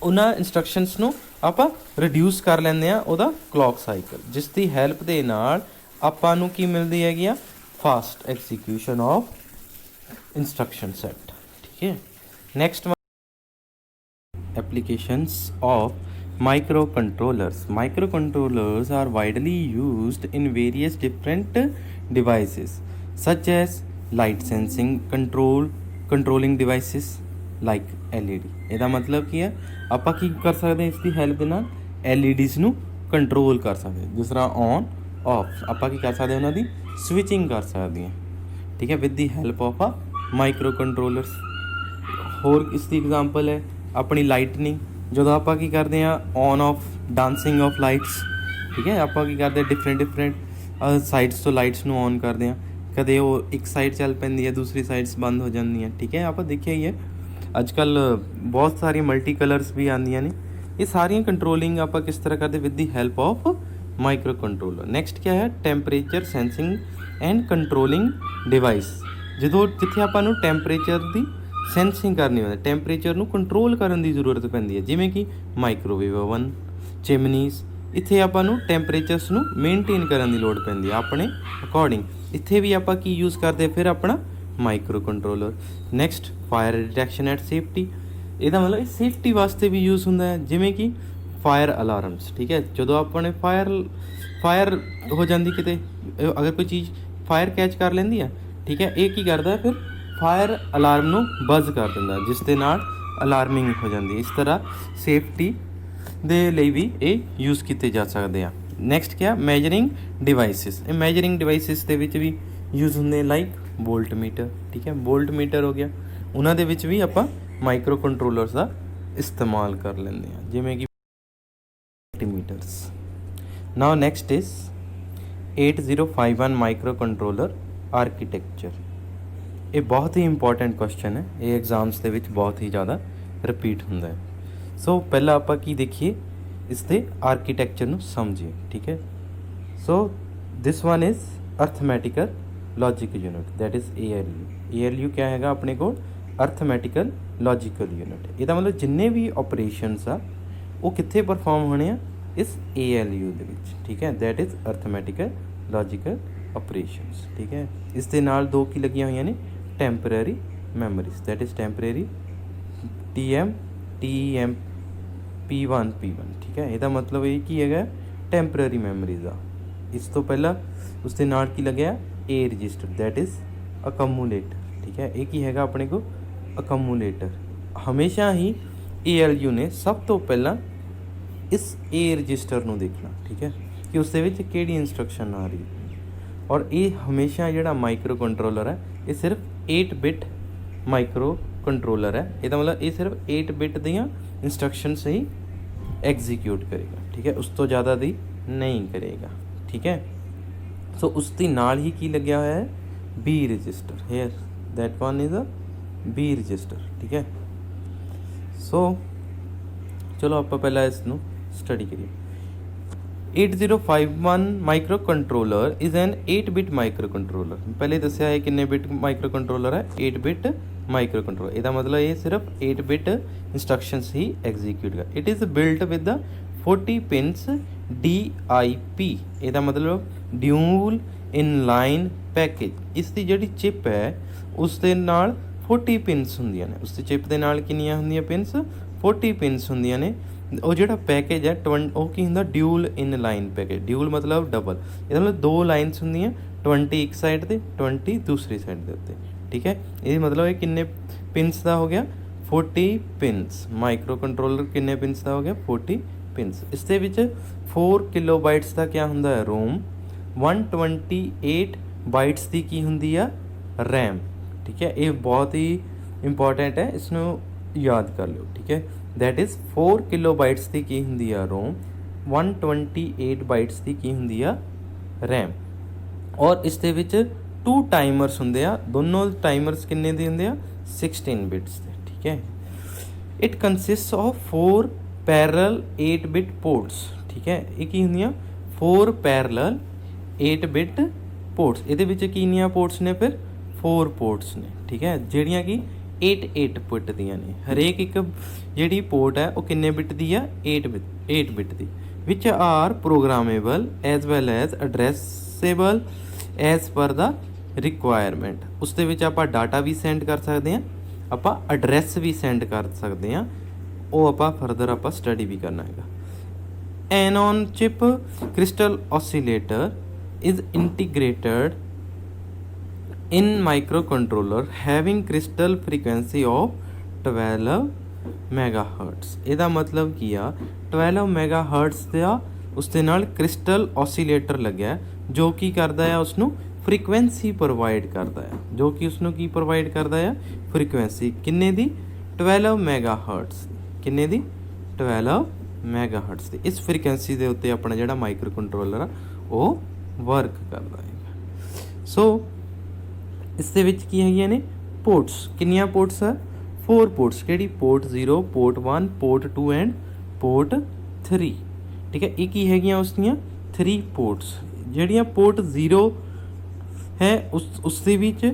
ਉਹਨਾਂ ਇੰਸਟਰਕਸ਼ਨਸ ਨੂੰ ਆਪਾਂ ਰਿਡਿਊਸ ਕਰ ਲੈਂਦੇ ਆ ਉਹਦਾ ਕਲੌਕ ਸਾਈਕਲ, ਜਿਸ ਦੀ ਹੈਲਪ ਦੇ ਨਾਲ ਆਪਾਂ ਨੂੰ ਕੀ ਮਿਲਦੀ ਹੈਗੀ ਆ, fast execution of instruction set. ਠੀਕ ਹੈ, next applications of microcontrollers. Microcontrollers are widely used in various different devices such as light sensing controlling devices like LED. ਇਹਦਾ ਮਤਲਬ ਕੀ ਹੈ, ਆਪਾਂ ਕੀ ਕਰ ਸਕਦੇ ਹਾਂ, ਇਸ ਦੀ ਹੈਲਪ ਦੇ ਨਾਲ LEDs ਨੂੰ ਕੰਟਰੋਲ ਕਰ ਸਕਦੇ ਹਾਂ। ਜਿਸ ਤਰ੍ਹਾਂ ਔਨ ਆਫ ਆਪਾਂ ਕੀ ਕਰ ਸਕਦੇ ਹਾਂ, ਉਹਨਾਂ ਦੀ ਸਵਿਚਿੰਗ ਕਰ ਸਕਦੇ ਹਾਂ। ਠੀਕ ਹੈ, ਵਿਦ ਦੀ ਹੈਲਪ ਆਫ ਆ ਮਾਈਕਰੋ ਕੰਟਰੋਲਰਸ। ਹੋਰ ਇਸ ਦੀ ਐਗਜ਼ਾਮਪਲ ਹੈ ਆਪਣੀ ਲਾਈਟਨਿੰਗ। ਜਦੋਂ ਆਪਾਂ ਕੀ ਕਰਦੇ ਹਾਂ, on off dancing of lights. ਠੀਕ ਹੈ, ਆਪਾਂ ਕੀ ਕਰਦੇ ਹਾਂ, ਡਿਫਰੈਂਟ ਸਾਈਡਸ ਤੋਂ ਲਾਈਟਸ ਨੂੰ ਔਨ ਕਰਦੇ ਹਾਂ। ਕਦੇ ਉਹ ਇੱਕ ਸਾਈਡ ਚੱਲ ਪੈਂਦੀ ਹੈ, ਦੂਸਰੀ ਸਾਈਡਸ ਬੰਦ ਹੋ ਜਾਂਦੀਆਂ। ਠੀਕ ਹੈ, ਆਪਾਂ ਦੇਖਿਆ ਹੀ ਹੈ ਅੱਜ ਕੱਲ੍ਹ ਬਹੁਤ ਸਾਰੀਆਂ ਮਲਟੀ ਕਲਰਸ ਵੀ ਆਉਂਦੀਆਂ ਨੇ। ਇਹ ਸਾਰੀਆਂ ਕੰਟਰੋਲਿੰਗ ਆਪਾਂ ਕਿਸ ਤਰ੍ਹਾਂ ਕਰਦੇ, with the help of microcontroller. Next ਕੀ ਹੈ, temperature sensing and controlling device. ਜਿੱਥੇ ਆਪਾਂ ਨੂੰ ਟੈਂਪਰੇਚਰ ਦੀ ਸੈਂਸਿੰਗ ਕਰਨੀ ਹੁੰਦੀ, ਟੈਂਪਰੇਚਰ ਨੂੰ ਕੰਟਰੋਲ ਕਰਨ ਦੀ ਜ਼ਰੂਰਤ ਪੈਂਦੀ ਹੈ, ਜਿਵੇਂ ਕਿ ਮਾਈਕ੍ਰੋਵੇਵ ਓਵਨ, ਚਿਮਨੀਜ਼। ਇੱਥੇ ਆਪਾਂ ਨੂੰ ਟੈਂਪਰੇਚਰਸ ਨੂੰ ਮੇਨਟੇਨ ਕਰਨ ਦੀ ਲੋੜ ਪੈਂਦੀ ਹੈ ਆਪਣੇ ਅਕੋਰਡਿੰਗ। ਇੱਥੇ ਵੀ ਆਪਾਂ ਕੀ ਯੂਜ਼ ਕਰਦੇ, ਫਿਰ ਆਪਣਾ micro controller. Next fire detection and safety. ਇਹਦਾ ਮਤਲਬ ਇਹ ਸੇਫਟੀ ਵਾਸਤੇ ਵੀ ਯੂਜ਼ ਹੁੰਦਾ ਹੈ, ਜਿਵੇਂ ਕਿ ਫਾਇਰ ਅਲਾਰਮਸ। ਠੀਕ ਹੈ, ਜਦੋਂ ਆਪਣੇ ਫਾਇਰ ਹੋ ਜਾਂਦੀ ਕਿਤੇ, ਅਗਰ ਕੋਈ ਚੀਜ਼ ਫਾਇਰ ਕੈਚ ਕਰ ਲੈਂਦੀ ਆ, ਠੀਕ ਹੈ, ਇਹ ਕੀ ਕਰਦਾ, ਫਿਰ ਫਾਇਰ ਅਲਾਰਮ ਨੂੰ ਬਜ਼ ਕਰ ਦਿੰਦਾ, ਜਿਸ ਦੇ ਨਾਲ ਅਲਾਰਮਿੰਗ ਹੋ ਜਾਂਦੀ। ਇਸ ਤਰ੍ਹਾਂ ਸੇਫਟੀ ਦੇ ਲਈ ਵੀ ਇਹ ਯੂਜ਼ ਕੀਤੇ ਜਾ ਸਕਦੇ ਆ। ਨੈਕਸਟ ਕੀ ਆ, ਮੈਜਰਿੰਗ ਡਿਵਾਈਸਿਸ। ਇਹ ਮੈਜਰਿੰਗ ਡਿਵਾਈਸਿਸ ਦੇ ਵਿੱਚ ਵੀ ਯੂਜ਼ ਹੁੰਦੇ, ਲਾਈਕ ਵੋਲਟ ਮੀਟਰ। ਠੀਕ ਹੈ, ਵੋਲਟ ਮੀਟਰ ਹੋ ਗਿਆ, ਉਹਨਾਂ ਦੇ ਵਿੱਚ ਵੀ ਆਪਾਂ ਮਾਈਕਰੋ ਕੰਟਰੋਲਰਸ ਦਾ ਇਸਤੇਮਾਲ ਕਰ ਲੈਂਦੇ ਹਾਂ, ਜਿਵੇਂ ਕਿ metres. Now next is 8051 micro controller architecture. ਇਹ ਬਹੁਤ ਹੀ ਇੰਪੋਰਟੈਂਟ ਕੁਐਸਚਨ ਹੈ, ਇਹ ਐਗਜ਼ਾਮਸ ਦੇ ਵਿੱਚ ਬਹੁਤ ਹੀ ਜ਼ਿਆਦਾ ਰਿਪੀਟ ਹੁੰਦਾ ਹੈ। ਸੋ ਪਹਿਲਾਂ ਆਪਾਂ ਕੀ ਦੇਖੀਏ, ਇਸ ਦੇ ਆਰਕੀਟੈਕਚਰ ਨੂੰ ਸਮਝੀਏ। ਠੀਕ ਹੈ, so this one is arithmetical logic unit, that is ALU। ALU ਕਿਆ ਹੈਗਾ ਆਪਣੇ ਕੋਲ, ਅਰਥਮੈਟਿਕਲ ਲੌਜਿਕਲ ਯੂਨਿਟ। ਇਹਦਾ ਮਤਲਬ ਜਿੰਨੇ ਵੀ ਆਪਰੇਸ਼ਨਸ ਆ ਉਹ ਕਿੱਥੇ ਪਰਫਾਰਮ ਹੋਣੇ ਆ, ਇਸ ALU ਦੇ ਵਿੱਚ। ਠੀਕ ਹੈ, that is arithmetical logical operations. ਠੀਕ ਹੈ, ਇਸ ਦੇ ਨਾਲ ਦੋ ਕੀ ਲੱਗੀਆਂ ਹੋਈਆਂ ਨੇ, temporary memories, that is temporary TEM P1 ਠੀਕ ਹੈ, ਇਹਦਾ ਮਤਲਬ ਇਹ ਕੀ ਹੈਗਾ, ਟੈਂਪਰੇਰੀ ਮੈਮਰੀਜ਼ ਦਾ। ਇਸ ਤੋਂ ਪਹਿਲਾਂ ਉਸ ਦੇ ਨਾਲ ਕੀ ਲੱਗਿਆ, A ਰਜਿਸਟਰ, ਦੈਟ ਇਜ਼ ਅਕਮੂਲੇਟਰ। ਠੀਕ ਹੈ, ਇਹ ਕੀ ਹੈਗਾ ਆਪਣੇ ਕੋਲ, ਅਕਮੂਲੇਟਰ। ਹਮੇਸ਼ਾ ਹੀ ALU ਨੇ ਸਭ ਤੋਂ ਪਹਿਲਾਂ इस ए रजिस्टर ਨੂੰ ਦੇਖਣਾ, ਠੀਕ ਹੈ, ਕਿ ਉਸ ਦੇ ਵਿੱਚ ਕਿਹੜੀ ਇੰਸਟਰਕਸ਼ਨ ਆ ਰਹੀ ਹੈ। ਔਰ ਇਹ ਹਮੇਸ਼ਾ ਜਿਹੜਾ ਮਾਈਕਰੋ ਕੰਟਰੋਲਰ ਹੈ ਇਹ ਸਿਰਫ 8 ਬਿਟ ਮਾਈਕਰੋ ਕੰਟਰੋਲਰ ਹੈ। ਇਹਦਾ ਮਤਲਬ ਇਹ ਸਿਰਫ 8 ਬਿਟ ਦੀਆਂ ਇੰਸਟਰਕਸ਼ਨਸ ਹੀ ਐਗਜ਼ੀਕਿਊਟ ਕਰੇਗਾ, ਠੀਕ ਹੈ, ਉਸ ਤੋਂ ਜ਼ਿਆਦਾ ਦੀ ਨਹੀਂ ਕਰੇਗਾ, ਠੀਕ ਹੈ। ਸੋ ਉਸ ਦੇ ਨਾਲ ਹੀ ਕੀ ਲੱਗਿਆ ਹੋਇਆ ਹੈ, B register. Here that one is a B register, ਠੀਕ ਹੈ। ਸੋ ਚਲੋ ਆਪਾਂ ਪਹਿਲਾਂ ਇਸ ਨੂੰ ਸਟੱਡੀ ਕਰੀਏ। 8051 micro controller is an 8 bit micro controller. ਪਹਿਲੇ ਦੱਸਿਆ ਹੈ ਕਿੰਨੇ ਬਿਟ ਮਾਈਕਰੋ ਕੰਟਰੋਲਰ ਹੈ, 8 ਬਿਟ ਮਾਈਕਰੋ ਕੰਟਰੋਲਰ। ਇਹਦਾ ਮਤਲਬ ਇਹ ਸਿਰਫ 8 ਬਿਟ ਇੰਸਟਰਕਸ਼ਨਸ ਹੀ ਐਗਜ਼ੀਕਿਊਟ ਕਰ। It is built with the 40 pins DIP। ਇਹਦਾ ਮਤਲਬ ਡਿਊਲ ਇਨਲਾਈਨ ਪੈਕੇਜ। ਇਸ ਦੀ ਜਿਹੜੀ ਚਿਪ ਹੈ ਉਸ ਦੇ ਨਾਲ 40 ਪਿੰਸ ਹੁੰਦੀਆਂ ਨੇ। ਉਸ ਦੀ ਚਿਪ ਦੇ ਨਾਲ ਕਿੰਨੀਆਂ ਹੁੰਦੀਆਂ ਪਿੰਸ, 40 ਪਿੰਸ ਹੁੰਦੀਆਂ ਨੇ। ਉਹ ਜਿਹੜਾ ਪੈਕੇਜ ਹੈ ਉਹ ਕੀ ਹੁੰਦਾ, ਡਿਊਲ ਇਨ ਲਾਈਨ ਪੈਕੇਜ। ਡਿਊਲ ਮਤਲਬ ਡਬਲ, ਇਹਦਾ ਮਤਲਬ 2 ਲਾਈਨਸ ਹੁੰਦੀਆਂ, 20 ਇੱਕ ਸਾਈਡ 'ਤੇ 20 ਦੂਸਰੀ ਸਾਈਡ ਦੇ ਉੱਤੇ, ਠੀਕ ਹੈ। ਇਹ ਮਤਲਬ ਇਹ ਕਿੰਨੇ ਪਿੰਸ ਦਾ ਹੋ ਗਿਆ, 40 ਪਿੰਸ। ਮਾਈਕਰੋ ਕੰਟਰੋਲਰ ਕਿੰਨੇ ਪਿੰਸ ਦਾ ਹੋ ਗਿਆ, 40 ਪਿੰਸ। ਇਸ ਦੇ ਵਿੱਚ 4 ਕਿਲੋਬਾਈਟਸ ਦਾ ਕਿਆ ਹੁੰਦਾ ਹੈ, ਰੋਮ। 128 ਬਾਈਟਸ ਦੀ ਕੀ ਹੁੰਦੀ ਆ, ਰੈਮ, ਠੀਕ ਹੈ। ਇਹ ਬਹੁਤ ਹੀ ਇੰਪੋਰਟੈਂਟ ਹੈ, ਇਸ ਨੂੰ ਯਾਦ ਕਰ ਲਿਓ, ਠੀਕ ਹੈ। ਦੈਟ ਇਜ਼ 4 ਕਿਲੋਬਾਈਟਸ ਦੀ ਕੀ ਹੁੰਦੀ ਆ, ਰੋਮ। 128 ਬਾਈਟਸ ਦੀ ਕੀ ਹੁੰਦੀ ਆ, ਰੈਮ। ਔਰ ਇਸ ਦੇ ਵਿੱਚ 2 ਟਾਈਮਰਸ ਹੁੰਦੇ ਆ। ਦੋਨੋਂ ਟਾਈਮਰਸ ਕਿੰਨੇ ਦੇ ਹੁੰਦੇ ਆ, 16 ਬਿਟਸ ਦੇ, ਠੀਕ ਹੈ। It consist of 4 parallel 8 bit ports, ਠੀਕ ਹੈ। ਇਹ ਕੀ ਹੁੰਦੀਆਂ, 4 ਪੈਰਲਲ 8 ਬਿਟ ਪੋਰਟਸ। ਇਹਦੇ ਵਿੱਚ ਕਿੰਨੀਆਂ ਪੋਰਟਸ ਨੇ, ਫਿਰ 4 ਪੋਰਟਸ ਨੇ, ਠੀਕ ਹੈ, ਜਿਹੜੀਆਂ ਕਿ 8 ਬਿਟ ਦੀਆਂ ਨੇ। ਹਰੇਕ ਇੱਕ ਜਿਹੜੀ ਪੋਰਟ ਹੈ ਉਹ ਕਿੰਨੇ ਬਿਟ ਦੀ ਆ, 8 ਬਿਟ ਦੀ। Which are programmable as well as addressable as per the requirement. ਉਸ ਦੇ ਵਿੱਚ ਆਪਾਂ ਡਾਟਾ ਵੀ ਸੈਂਡ ਕਰ ਸਕਦੇ ਹਾਂ, ਆਪਾਂ ਐਡਰੈਸ ਵੀ ਸੈਂਡ ਕਰ ਸਕਦੇ ਹਾਂ। ਉਹ ਆਪਾਂ ਫਰਦਰ ਆਪਾਂ ਸਟੱਡੀ ਵੀ ਕਰਨਾ ਹੈਗਾ। An on chip crystal oscillator is integrated in microcontroller having crystal frequency of 12 megahertz। ਇਹਦਾ ਮਤਲਬ ਕੀ ਆ, 12 megahertz ਦਾ ਉਸ ਦੇ ਨਾਲ ਕ੍ਰਿਸਟਲ ਔਸੀਲੇਟਰ ਲੱਗਿਆ ਜੋ ਕੀ ਕਰਦਾ ਆ, ਉਸ ਨੂੰ ਫ੍ਰੀਕੁਐਂਸੀ ਪ੍ਰੋਵਾਈਡ ਕਰਦਾ ਹੈ। ਜੋ ਕਿ ਉਸ ਨੂੰ ਕੀ ਪ੍ਰੋਵਾਈਡ ਕਰਦਾ ਆ, ਫ੍ਰੀਕੁਐਂਸੀ ਕਿੰਨੇ ਦੀ, 12 megahertz। ਕਿੰਨੇ ਦੀ, 12 megahertz ਦੀ। ਇਸ ਫ੍ਰੀਕੁਐਂਸੀ ਦੇ ਉੱਤੇ ਆਪਣਾ ਜਿਹੜਾ ਮਾਈਕਰੋ ਕੰਟਰੋਲਰ ਆ ਉਹ ਵਰਕ ਕਰਦਾ ਹੈ। ਸੋ ਇਸ ਦੇ ਵਿੱਚ ਕੀ ਹੈਗੀਆਂ ਨੇ, ਪੋਰਟਸ। ਕਿੰਨੀਆਂ ਪੋਰਟਸ ਆ, 4 ਪੋਰਟਸ। ਕਿਹੜੀ, port 0, port 1, port 2 and port 3, ਠੀਕ ਹੈ। ਇਹ ਕੀ ਹੈਗੀਆਂ ਉਸ ਦੀਆਂ 3 ਪੋਰਟਸ। ਜਿਹੜੀਆਂ ਪੋਰਟ 0 ਹੈ ਉਸ ਦੇ ਵਿੱਚ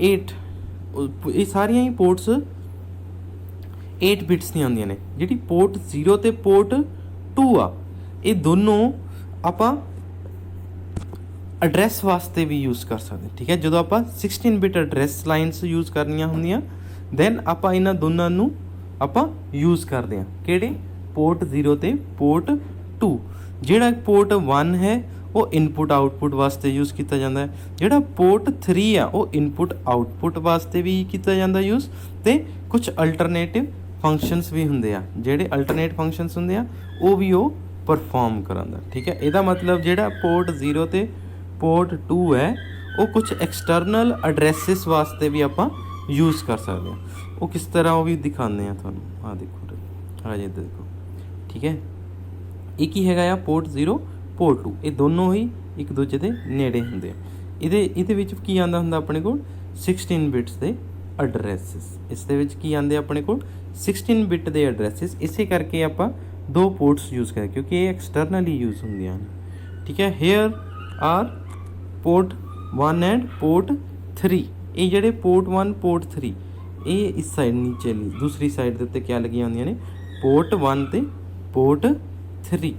8, ਇਹ ਸਾਰੀਆਂ ਹੀ ਪੋਰਟਸ 8 ਬਿਟਸ ਦੀਆਂ ਹੁੰਦੀਆਂ ਨੇ। ਜਿਹੜੀ ਪੋਰਟ 0 ਤੇ ਪੋਰਟ 2 ਆ, ਇਹ ਦੋਨੋਂ ਆਪਾਂ ਐਡਰੈਸ ਵਾਸਤੇ ਵੀ ਯੂਜ਼ ਕਰ ਸਕਦੇ, ਠੀਕ ਹੈ। ਜਦੋਂ ਆਪਾਂ 16 ਬਿਟ ਐਡਰੈਸ ਲਾਈਨਸ ਯੂਜ਼ ਕਰਨੀਆਂ ਹੁੰਦੀਆਂ, ਦੈਨ ਆਪਾਂ ਇਹਨਾਂ ਦੋਨਾਂ ਨੂੰ ਆਪਾਂ ਯੂਜ਼ ਕਰਦੇ ਹਾਂ। ਕਿਹੜੇ, ਪੋਰਟ 0 ਤੇ ਪੋਰਟ 2। ਜਿਹੜਾ ਪੋਰਟ 1 ਹੈ ਉਹ ਇਨਪੁਟ ਆਊਟਪੁੱਟ ਵਾਸਤੇ ਯੂਜ਼ ਕੀਤਾ ਜਾਂਦਾ ਹੈ। ਜਿਹੜਾ ਪੋਰਟ 3 ਆ ਉਹ ਇਨਪੁਟ ਆਊਟਪੁੱਟ ਵਾਸਤੇ ਵੀ ਕੀਤਾ ਜਾਂਦਾ ਯੂਜ਼। ਅਤੇ ਕੁਝ ਅਲਟਰਨੇਟਿਵ ਫੰਕਸ਼ਨਸ ਵੀ ਹੁੰਦੇ ਆ, ਜਿਹੜੇ ਅਲਟਰਨੇਟ ਫੰਕਸ਼ਨਸ ਹੁੰਦੇ ਆ ਉਹ ਵੀ ਉਹ ਪਰਫੋਰਮ ਕਰਾਉਂਦਾ, ਠੀਕ ਹੈ। ਇਹਦਾ ਮਤਲਬ ਜਿਹੜਾ ਪੋਰਟ 0 ਤੇ ਪੋਰਟ 2 ਹੈ ਉਹ ਕੁਝ ਐਕਸਟਰਨਲ ਐਡਰੈਸਿਸ ਵਾਸਤੇ ਵੀ ਆਪਾਂ ਯੂਜ਼ ਕਰ ਸਕਦੇ ਹਾਂ। ਉਹ ਕਿਸ ਤਰ੍ਹਾਂ, ਉਹ ਵੀ ਦਿਖਾਉਂਦੇ ਆ ਤੁਹਾਨੂੰ। ਆਹ ਦੇਖੋ, ਆਹ ਜੇ ਦੇਖੋ, ਠੀਕ ਹੈ। ਇਹ ਕੀ ਹੈਗਾ ਆ, ਪੋਰਟ 0, ਪੋਰਟ 2। ਇਹ ਦੋਨੋਂ ਹੀ ਇੱਕ ਦੂਜੇ ਦੇ ਨੇੜੇ ਹੁੰਦੇ ਆ। ਇਹਦੇ ਵਿੱਚ ਕੀ ਆਉਂਦਾ ਹੁੰਦਾ ਆਪਣੇ ਕੋਲ, 16 ਬਿਟਸ ਦੇ ਐਡਰੈਸਿਸ। ਇਸ ਦੇ ਵਿੱਚ ਕੀ ਆਉਂਦੇ ਆਪਣੇ ਕੋਲ, 16 ਬਿਟ ਦੇ ਐਡਰੈਸਿਸ। ਇਸੇ ਕਰਕੇ ਆਪਾਂ 2 ਪੋਰਟਸ ਯੂਜ਼ ਕਰਦੇ ਕਿਉਂਕਿ ਇਹ ਐਕਸਟਰਨਲੀ ਯੂਜ਼ ਹੁੰਦੀਆਂ ਹਨ, ਠੀਕ ਹੈ। Here are port 1 and port 3। ਇਹ ਜਿਹੜੇ ਪੋਰਟ 1 ਪੋਰਟ 3 ਇਹ ਇਸ ਸਾਈਡ ਨੀਚੇ ਦੂਸਰੀ ਸਾਈਡ ਦੇ ਉੱਤੇ ਕਿਆ ਲੱਗੀਆਂ ਹੁੰਦੀਆਂ ਨੇ, ਪੋਰਟ 1 ਤੇ ਪੋਰਟ 3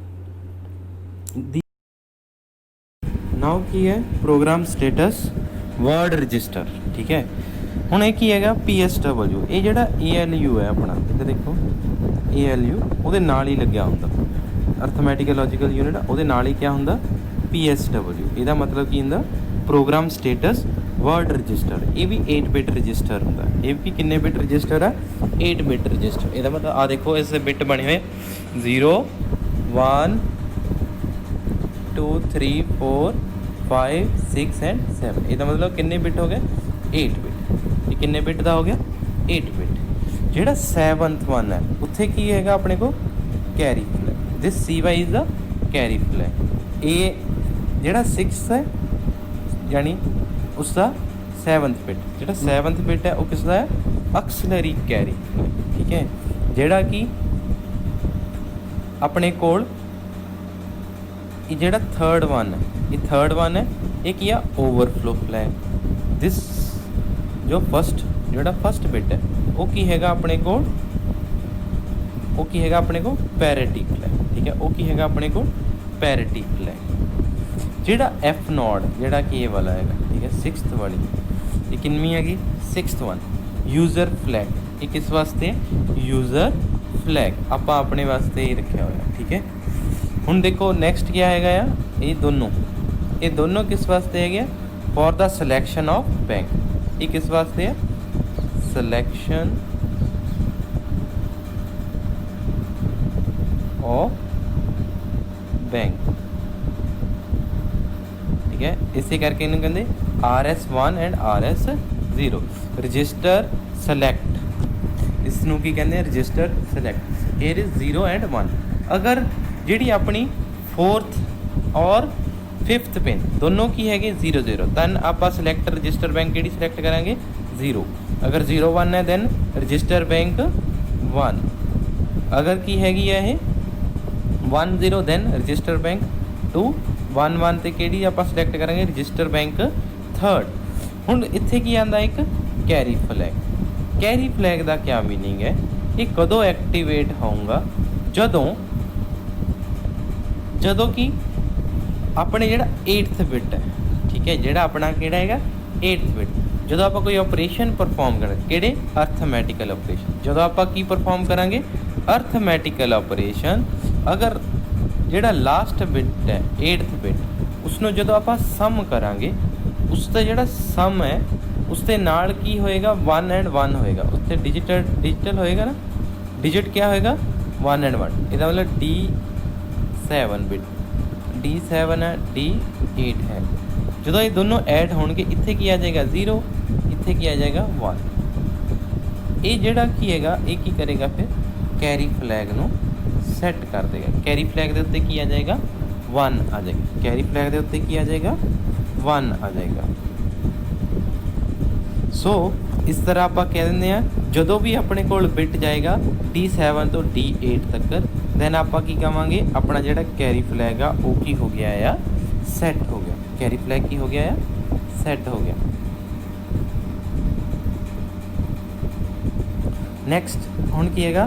ਦੀ। ਨਾਓ ਕੀ ਹੈ, ਪ੍ਰੋਗਰਾਮ ਸਟੇਟਸ ਵਰਡ ਰਜਿਸਟਰ, ਠੀਕ ਹੈ। ਹੁਣ ਇਹ ਕੀ ਹੈਗਾ, PSW। ਇਹ ਜਿਹੜਾ ALU ਹੈ ਆਪਣਾ, ਇੱਧਰ ਦੇਖੋ, ALU ਉਹਦੇ ਨਾਲ ਹੀ ਲੱਗਿਆ ਹੁੰਦਾ, ਅਰਥਮੈਟਿਕਲ ਲੌਜੀਕਲ ਯੂਨਿਟ, ਉਹਦੇ ਨਾਲ ਹੀ ਕਿਆ ਹੁੰਦਾ, PSW। ਇਹਦਾ ਮਤਲਬ ਕੀ ਹੁੰਦਾ, ਪ੍ਰੋਗਰਾਮ ਸਟੇਟਸ वर्ड रजिस्टर, ये भी 8 बिट रजिस्टर होंगे। ये भी किन्ने बिट रजिस्टर है? 8 बिट रजिस्टर। ये मतलब आ देखो इस बिट बने हुए 0 1 2 3 4 5 6 एंड 7। ये मतलब किन्ने बिट हो गए? 8 बिट। ये किन्ने बिट का हो गया? 8 बिट। ਜਿਹੜਾ 7th वन है उत्थे की है अपने को? Carry flag. This CY is the carry flag. ये ਜਿਹੜਾ 6th है यानी उसका 7th बिट, ਜਿਹੜਾ 7th बिट है वो किसका है? Auxiliary carry flag. ठीक है, ਜਿਹੜਾ कि अपने कोल ये ਜਿਹੜਾ 3rd वन है, ये 3rd वन है, ये की ओवरफ्लो फ्लैग। दिस जो फर्स्ट ਜਿਹੜਾ फर्स्ट बिट है वो की हैगा अपने को? वो की हैगा अपने को? Parity flag. ठीक है, वो की हैगा अपने को? Parity flag. ਜਿਹੜਾ F नॉट ਜਿਹੜਾ कि ये वाला है, ठीक है, 6th वाली, ये किनवी हैगी? 6th one user flag. ये किस वास्ते? यूज़र फ्लैग ਆਪਾਂ ਆਪਣੇ ਵਾਸਤੇ ही रखा हुआ। ठीक है, ਹੁਣ देखो नैक्सट क्या हैगा आ? ये दोनों किस वास्ते है? For the selection of bank. ये किस वास्ते है? Selection of bank. ठीक है, इसी करके इन्हें कहते RS1 and RS0 register select. इसनों की कहते register select. Here is 0 and 1। अगर जी अपनी 4th और 5th पिन दोनों की है 0 0 दैन आप सिलैक्ट रजिस्टर बैंक कि सिलैक्ट करेंगे? 0। अगर 0 1 है दैन रजिस्टर बैंक 1। अगर की हैगी है 1 0 दैन रजिस्टर बैंक 2। 1 1 ਤੇ ਕਿਹੜੀ ਆਪਾਂ ਸਿਲੈਕਟ ਕਰਾਂਗੇ? Register bank 3rd। ਹੁਣ ਇੱਥੇ ਕੀ ਆਂਦਾ? ਇੱਕ ਕੈਰੀ ਫਲੈਗ। ਕੈਰੀ ਫਲੈਗ ਦਾ ਕੀ ਮੀਨਿੰਗ ਹੈ? ਇਹ ਕਦੋਂ ਐਕਟੀਵੇਟ ਹੋਊਗਾ? ਜਦੋਂ ਕਿ ਆਪਣੇ ਜਿਹੜਾ 8th ਬਿਟ ਹੈ, ਠੀਕ ਹੈ, ਜਿਹੜਾ ਆਪਣਾ ਕਿਹੜਾ ਹੈਗਾ? 8th bit. ਜਦੋਂ ਆਪਾਂ ਕੋਈ ਆਪਰੇਸ਼ਨ ਪਰਫਾਰਮ ਕਰਾਂਗੇ, ਕਿਹੜੇ? Arithmetical operation. ਜਦੋਂ ਆਪਾਂ ਕੀ ਪਰਫਾਰਮ ਕਰਾਂਗੇ? Arithmetical operation. ਅਗਰ ਜਿਹੜਾ ਲਾਸਟ ਬਿਟ है 8th ਬਿਟ ਉਸਨੂੰ ਜਦੋਂ ਆਪਾਂ ਸਮ ਕਰਾਂਗੇ, ਉਸ ਦਾ ਜਿਹੜਾ ਸਮ ਹੈ ਉਸ ਦੇ ਨਾਲ ਕੀ ਹੋਏਗਾ? 1 ਐਂਡ 1 ਹੋਏਗਾ। ਉੱਥੇ डिजिटल ਹੋਏਗਾ ਨਾ, डिजिट क्या ਹੋਏਗਾ? 1 ਐਂਡ 1। ਇਹਦਾ मतलब D7 ਬਿਟ, D7 ਹੈ, D8 ਹੈ। ਜਦੋਂ ਇਹ ਦੋਨੋਂ ਐਡ ਹੋਣਗੇ ਇੱਥੇ ਕੀ ਆ ਜਾਏਗਾ? 0, ਇੱਥੇ ਕੀ ਆ ਜਾਏਗਾ? 1। ਇਹ ਜਿਹੜਾ ਕੀ ਹੈਗਾ ਇਹ ਕੀ ਕਰੇਗਾ? ਫਿਰ ਕੈਰੀ ਫਲੈਗ ਨੂੰ ਸੈੱਟ कर देगा। कैरी फ्लैग के उत्ते की आ जाएगा? 1 आ जाएगा। कैरी फ्लैग के उत्ते की आ जाएगा? 1 आ जाएगा। सो इस तरह आप कह देंगे हैं जो भी अपने को बिट जाएगा D7 तो D8 तक, दैन आप की कहांगे अपना जो कैरी फ्लैग आ वो की हो गया या सैट हो गया। कैरी फ्लैग की हो गया या सैट हो गया। नैक्सट हुण की हैगा?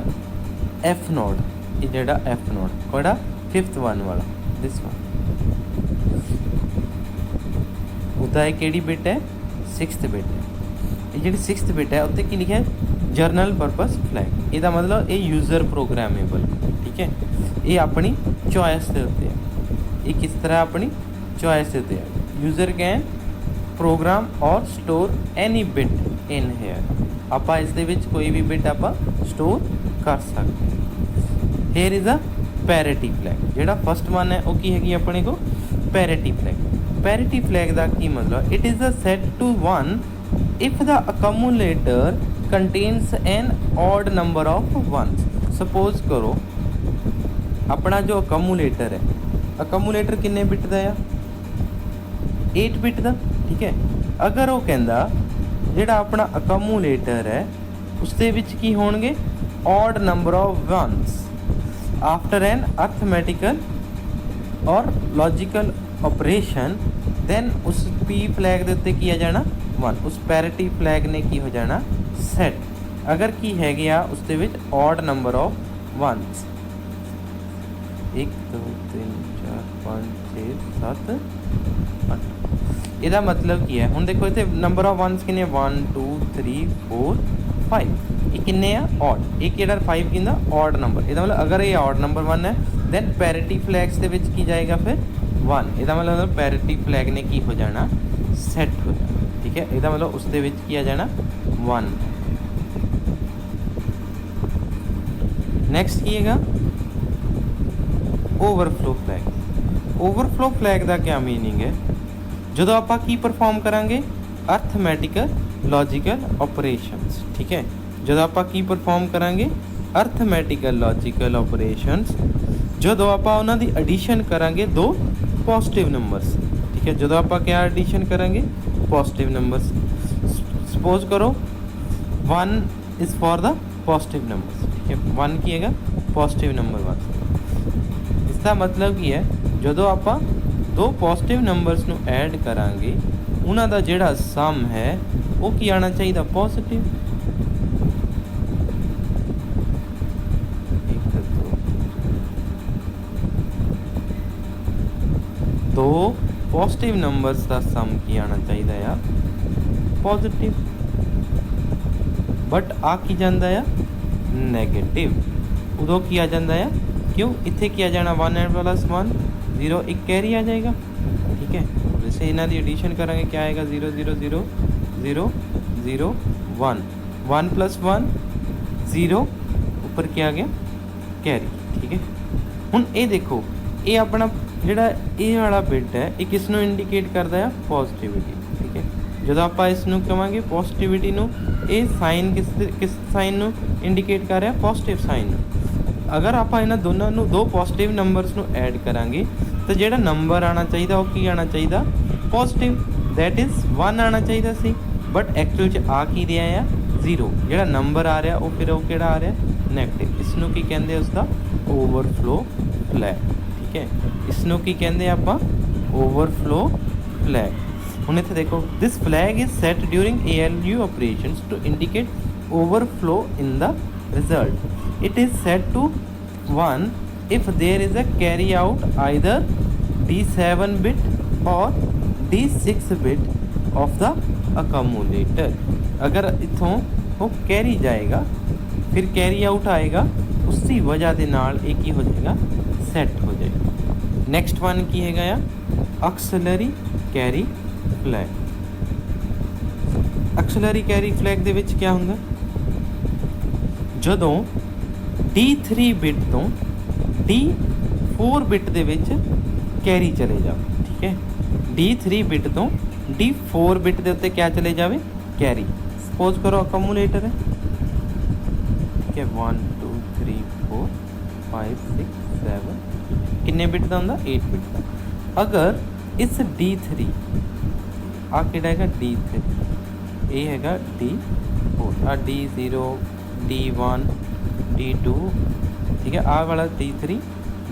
F node. ये जेड़ा F नोड कोड़ा 5th वन वाला, दिस वन उदा है केड़ी बिट है? 6th बिट है। ये जी 6th बिट है उत्ते की लिखा है? Journal purpose flag. ਇਹਦਾ मतलब ये यूज़र प्रोग्रामेबल। ठीक है, ये अपनी चॉइस के उत्ते है। ये किस तरह अपनी चॉइस के उत्ते है? यूज़र कैन प्रोग्राम और store any bit in here. आप इस दे विच कोई भी बिट आप स्टोर कर सकते। Here is a parity flag. ਜਿਹੜਾ फर्स्ट वन है वो की हैगी अपने को? Parity flag. पैरिटी फ्लैग का की मतलब? It is a set to 1 if the accumulator contains an odd number of ones. Suppose करो अपना जो अकमुलेटर है, अकमुलेटर किन्ने बिट का आ? 8 बिट का। ठीक है, अगर वो कहता ਜਿਹੜਾ अपना अकमुलेटर है उसके विच की होणगे? Odd number of ones after an arithmetical और लॉजिकल ऑपरेशन, दैन उस P फ्लैग के उत्ते की आ जाना? 1। उस पैरिटी फ्लैग ने की हो जाना? सैट। अगर की है गया उसके विच ऑड नंबर ऑफ वंस 1 2 3 4 5 6 7 8। ਇਹਦਾ मतलब की है? ਹੁਣ देखो इतने नंबर ऑफ वंस किन्ने? 1 2 3 4 5। ये किन्ने आ? ऑड। एक किहड़ा 5 किंदा? Odd number. ਇਹਦਾ मतलब अगर ये ऑड नंबर 1 है दैन पैरिटी फ्लैग्स ਦੇ ਵਿੱਚ ਕੀ ਜਾਏਗਾ? फिर 1। ਇਹਦਾ मतलब पैरिटी फ्लैग ने की हो जाना? सैट हो जाना। ठीक है। ठीक है। ਇਹਦਾ मतलब उसਦੇ ਵਿੱਚ ਕੀ ਆ ਜਾਣਾ 1। ਨੈਕਸਟ ਕੀ ਹੈਗਾ ਓਵਰਫਲੋ ਫਲੈਗ। ਓਵਰਫਲੋ ਫਲੈਗ ਦਾ ਕੀ ਮੀਨਿੰਗ ਹੈ, ਜਦੋਂ ਆਪਾਂ ਕੀ ਪਰਫਾਰਮ ਕਰਾਂਗੇ ਅਰਥਮੈਟਿਕਲ ਲੌਜੀਕਲ ਆਪਰੇਸ਼ਨਸ। ਠੀਕ ਹੈ, ਜਦੋਂ ਆਪਾਂ ਕੀ ਪਰਫਾਰਮ ਕਰਾਂਗੇ ਅਰਥਮੈਟਿਕਲ ਲੌਜੀਕਲ ਆਪਰੇਸ਼ਨਸ, ਜਦੋਂ ਆਪਾਂ ਉਹਨਾਂ ਦੀ ਐਡੀਸ਼ਨ ਕਰਾਂਗੇ ਦੋ ਪੋਜ਼ਿਟਿਵ ਨੰਬਰਸ। ਠੀਕ ਹੈ, ਜਦੋਂ ਆਪਾਂ ਕਿਆ ਐਡੀਸ਼ਨ ਕਰਾਂਗੇ ਪੋਜ਼ਿਟਿਵ ਨੰਬਰਸ। ਸਪੋਜ਼ ਕਰੋ 1 is for the positive numbers. ठीक है, 1 ਕੀ ਹੈਗਾ ਪੋਜ਼ਿਟਿਵ ਨੰਬਰ ਵਾਸਤੇ। ਇਸ ਦਾ ਮਤਲਬ ਕੀ ਹੈ, ਜਦੋਂ ਆਪਾਂ ਦੋ ਪੋਜ਼ਿਟਿਵ ਨੰਬਰਸ ਨੂੰ ਐਡ ਕਰਾਂਗੇ ਉਹਨਾਂ ਦਾ ਜਿਹੜਾ ਸਮ ਹੈ ਉਹ ਕੀ ਆਉਣਾ ਚਾਹੀਦਾ ਪੋਜ਼ਿਟਿਵ। ਦੋ ਪੋਜ਼ਿਟਿਵ ਨੰਬਰਸ ਦਾ ਸਮ ਕੀ ਆਉਣਾ ਚਾਹੀਦਾ ਆ ਪੋਜ਼ਿਟਿਵ, ਬਟ ਆ ਕੀ ਜਾਂਦਾ ਆ ਨੈਗੇਟਿਵ। ਉਦੋਂ ਕੀ ਆ ਜਾਂਦਾ ਆ, ਕਿਉਂ ਇੱਥੇ ਕੀ ਆ ਜਾਣਾ 1 ਐਂਡ ਪਲੱਸ 1 0 ਇੱਕ कैरी आ जाएगा। ठीक है, जैसे इन्हों की एडिशन करेंगे क्या आएगा 0 0 0 0 0 1 1 प्लस 1 0 ऊपर क्या आ गया कैरी। ठीक है, हुण ये देखो ये अपना ਜਿਹੜਾ ਇਹ ਵਾਲਾ ਬਿਟ ਹੈ ਇਹ ਕਿਸ ਨੂੰ ਇੰਡੀਕੇਟ ਕਰਦਾ ਆ ਪੋਜ਼ਿਟਿਵਿਟੀ। ਠੀਕ ਹੈ, ਜਦੋਂ ਆਪਾਂ ਇਸ ਨੂੰ ਕਹਾਂਗੇ ਪੋਜ਼ਿਟਿਵਿਟੀ ਨੂੰ, ਇਹ ਸਾਈਨ ਕਿਸ ਸਾਈਨ ਨੂੰ ਇੰਡੀਕੇਟ ਕਰ ਰਿਹਾ ਪੋਜ਼ਿਟਿਵ ਸਾਈਨ ਨੂੰ। ਅਗਰ ਆਪਾਂ ਇਹਨਾਂ ਦੋਨਾਂ ਨੂੰ ਦੋ ਪੋਜ਼ਿਟਿਵ ਨੰਬਰਸ ਨੂੰ ਐਡ ਕਰਾਂਗੇ ਤਾਂ ਜਿਹੜਾ ਨੰਬਰ ਆਉਣਾ ਚਾਹੀਦਾ ਉਹ ਕੀ ਆਉਣਾ ਚਾਹੀਦਾ ਪੋਜ਼ਿਟਿਵ, ਦੈਟ ਇਜ਼ 1 ਆਉਣਾ ਚਾਹੀਦਾ ਸੀ, ਬਟ ਐਕਚੁਅਲ 'ਚ ਆ ਕੀ ਰਿਹਾ ਆ 0। ਜਿਹੜਾ ਨੰਬਰ ਆ ਰਿਹਾ ਉਹ ਫਿਰ ਉਹ ਕਿਹੜਾ ਆ ਰਿਹਾ ਨੈਗੇਟਿਵ। ਇਸ ਨੂੰ ਕੀ ਕਹਿੰਦੇ ਉਸ ਦਾ ਓਵਰਫਲੋ ਫਲੈਗ। ਠੀਕ ਹੈ, ਇਸ ਨੂੰ ਕੀ ਕਹਿੰਦੇ ਆਪਾਂ ਓਵਰਫਲੋ ਫਲੈਗ। ਹੁਣ ਇੱਥੇ ਦੇਖੋ this flag is set during ALU operations to indicate overflow in the result. It is set to 1 if there is a carry out either D7 bit or D6 bit of the accumulator। अगर इथों वो कैरी जाएगा फिर कैरी आउट आएगा, उसी वजह के नाल एक ही हो जाएगा सैट हो जाएगा। नैक्सट वन की है auxiliary carry flag. Auxiliary carry flag दे विच क्या हुंदा, जदों D3 बिट तो D4 बिट ਦੇ ਵਿੱਚ ਕੈਰੀ ਚਲੇ ਜਾਵੇ। ਠੀਕ ਹੈ, D3 ਬਿਟ ਤੋਂ D4 ਬਿਟ ਦੇ ਉੱਤੇ ਕਿਆ ਚਲੇ ਜਾਵੇ ਕੈਰੀ। ਸਪੋਜ਼ ਕਰੋ ਅਕਮੂਲੇਟਰ ਹੈ। ਠੀਕ ਹੈ, 1 2 3 4 5 6 7 ਕਿੰਨੇ ਬਿਟ ਦਾ ਹੁੰਦਾ 8 ਬਿਟ ਦਾ। ਅਗਰ ਇਸ D3 ਆ ਕਿਹੜਾ ਹੈਗਾ D3, ਇਹ ਹੈਗਾ D4, ਆ D0 D1 D2। ठीक है, आ वाला D3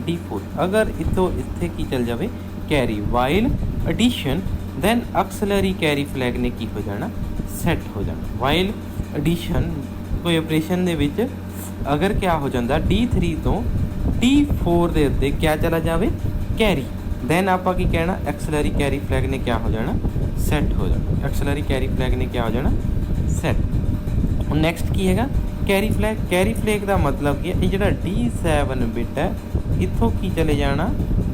D4। अगर इतो इत्थे की चल जाए carry while addition, then auxiliary carry flag ने की हो जाना सैट हो जाना। वाइल एडिशन कोई ऑपरेशन दे विच अगर क्या हो जाता D3 तो D4 दे उत्ते क्या चला जाए कैरी, दैन आपां की कहना ऑक्सिलरी कैरी फ्लैग ने क्या हो जाना सैट हो जाना। ऑक्सिलरी कैरी फ्लैग ने क्या हो जाना सैट। हुण नैक्सट की हैगा कैरी फ्लैग। कैरी फ्लैग का मतलब कि ये जो D7 बिट है इतों की चले जाना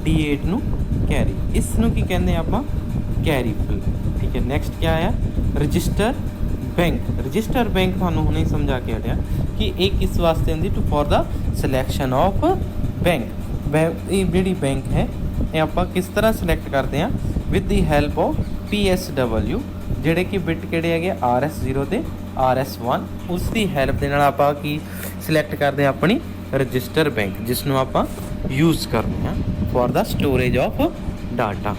D8 नू कैरी, इसनों की कहते हैं आप कैरी फ्लैग। ठीक है, नैक्सट क्या आया रजिस्टर बैंक। रजिस्टर बैंक थानू हुणे समझा के हटिया कि एक किस वास्ते आती to for the selection of bank. जी बैंक है ये आप किस तरह सिलैक्ट करते हैं with the help of PSW, ਜਿਹੜੇ ਕਿ ਬਿਟ ਕਿਹੜੇ ਹੈਗੇ RS0 ਤੇ RS1, ਉਸ ਦੀ ਹੈਲਪ ਦੇ ਨਾਲ ਆਪਾਂ ਕੀ ਸਿਲੈਕਟ ਕਰਦੇ ਹਾਂ ਆਪਣੀ ਰਜਿਸਟਰ ਬੈਂਕ, ਜਿਸ ਨੂੰ ਆਪਾਂ ਯੂਜ਼ ਕਰਦੇ ਹਾਂ for the storage of data.